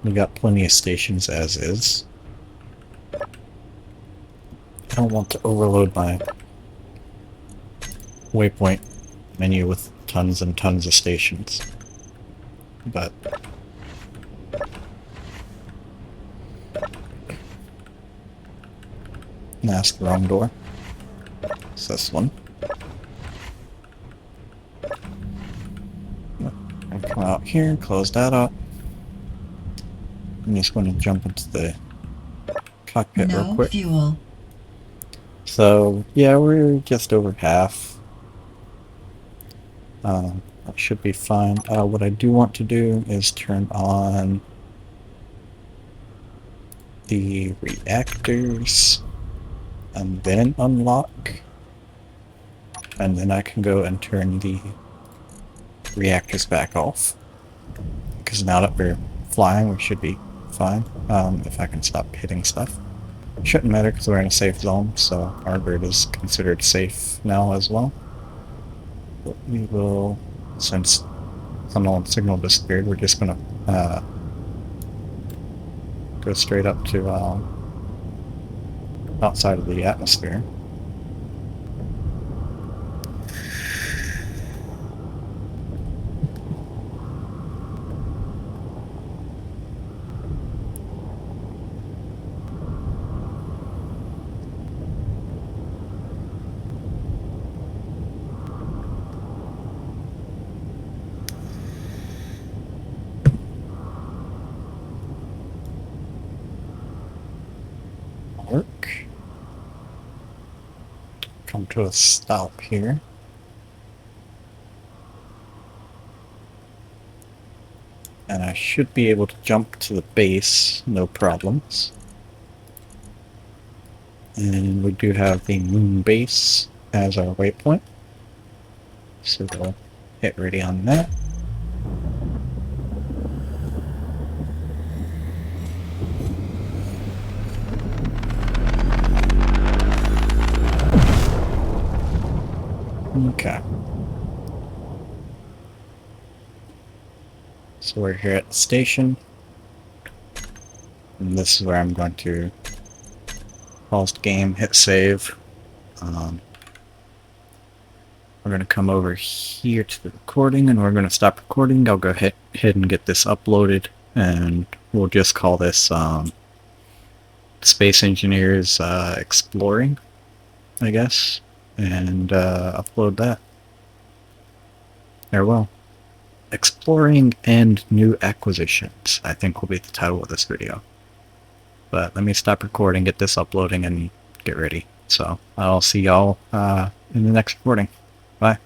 We got plenty of stations as is. I don't want to overload my waypoint menu with tons and tons of stations. But that's the wrong door. It's this one. And come out here, close that up. I'm just going to jump into the cockpit real No quick. fuel. So, yeah, we're just over half. That should be fine. What I do want to do is turn on the reactors and then unlock. And then I can go and turn the reactors back off. Because now that we're flying, we should be fine. If I can stop hitting stuff. Shouldn't matter because we're in a safe zone, so our grid is considered safe now as well. But we will, since unknown signal disappeared, we're just gonna go straight up to outside of the atmosphere. Work. Come to a stop here. And I should be able to jump to the base, no problems. And we do have the moon base as our waypoint. So we'll hit ready on that. Okay. So we're here at the station. And this is where I'm going to pause the game, hit save. We're going to come over here to the recording and we're going to stop recording. I'll go ahead and get this uploaded and we'll just call this Space Engineers Exploring, I guess, and upload that. Farewell. Exploring and New Acquisitions, I think will be the title of this video. But let me stop recording, get this uploading, and get ready. So I'll see y'all in the next recording. Bye.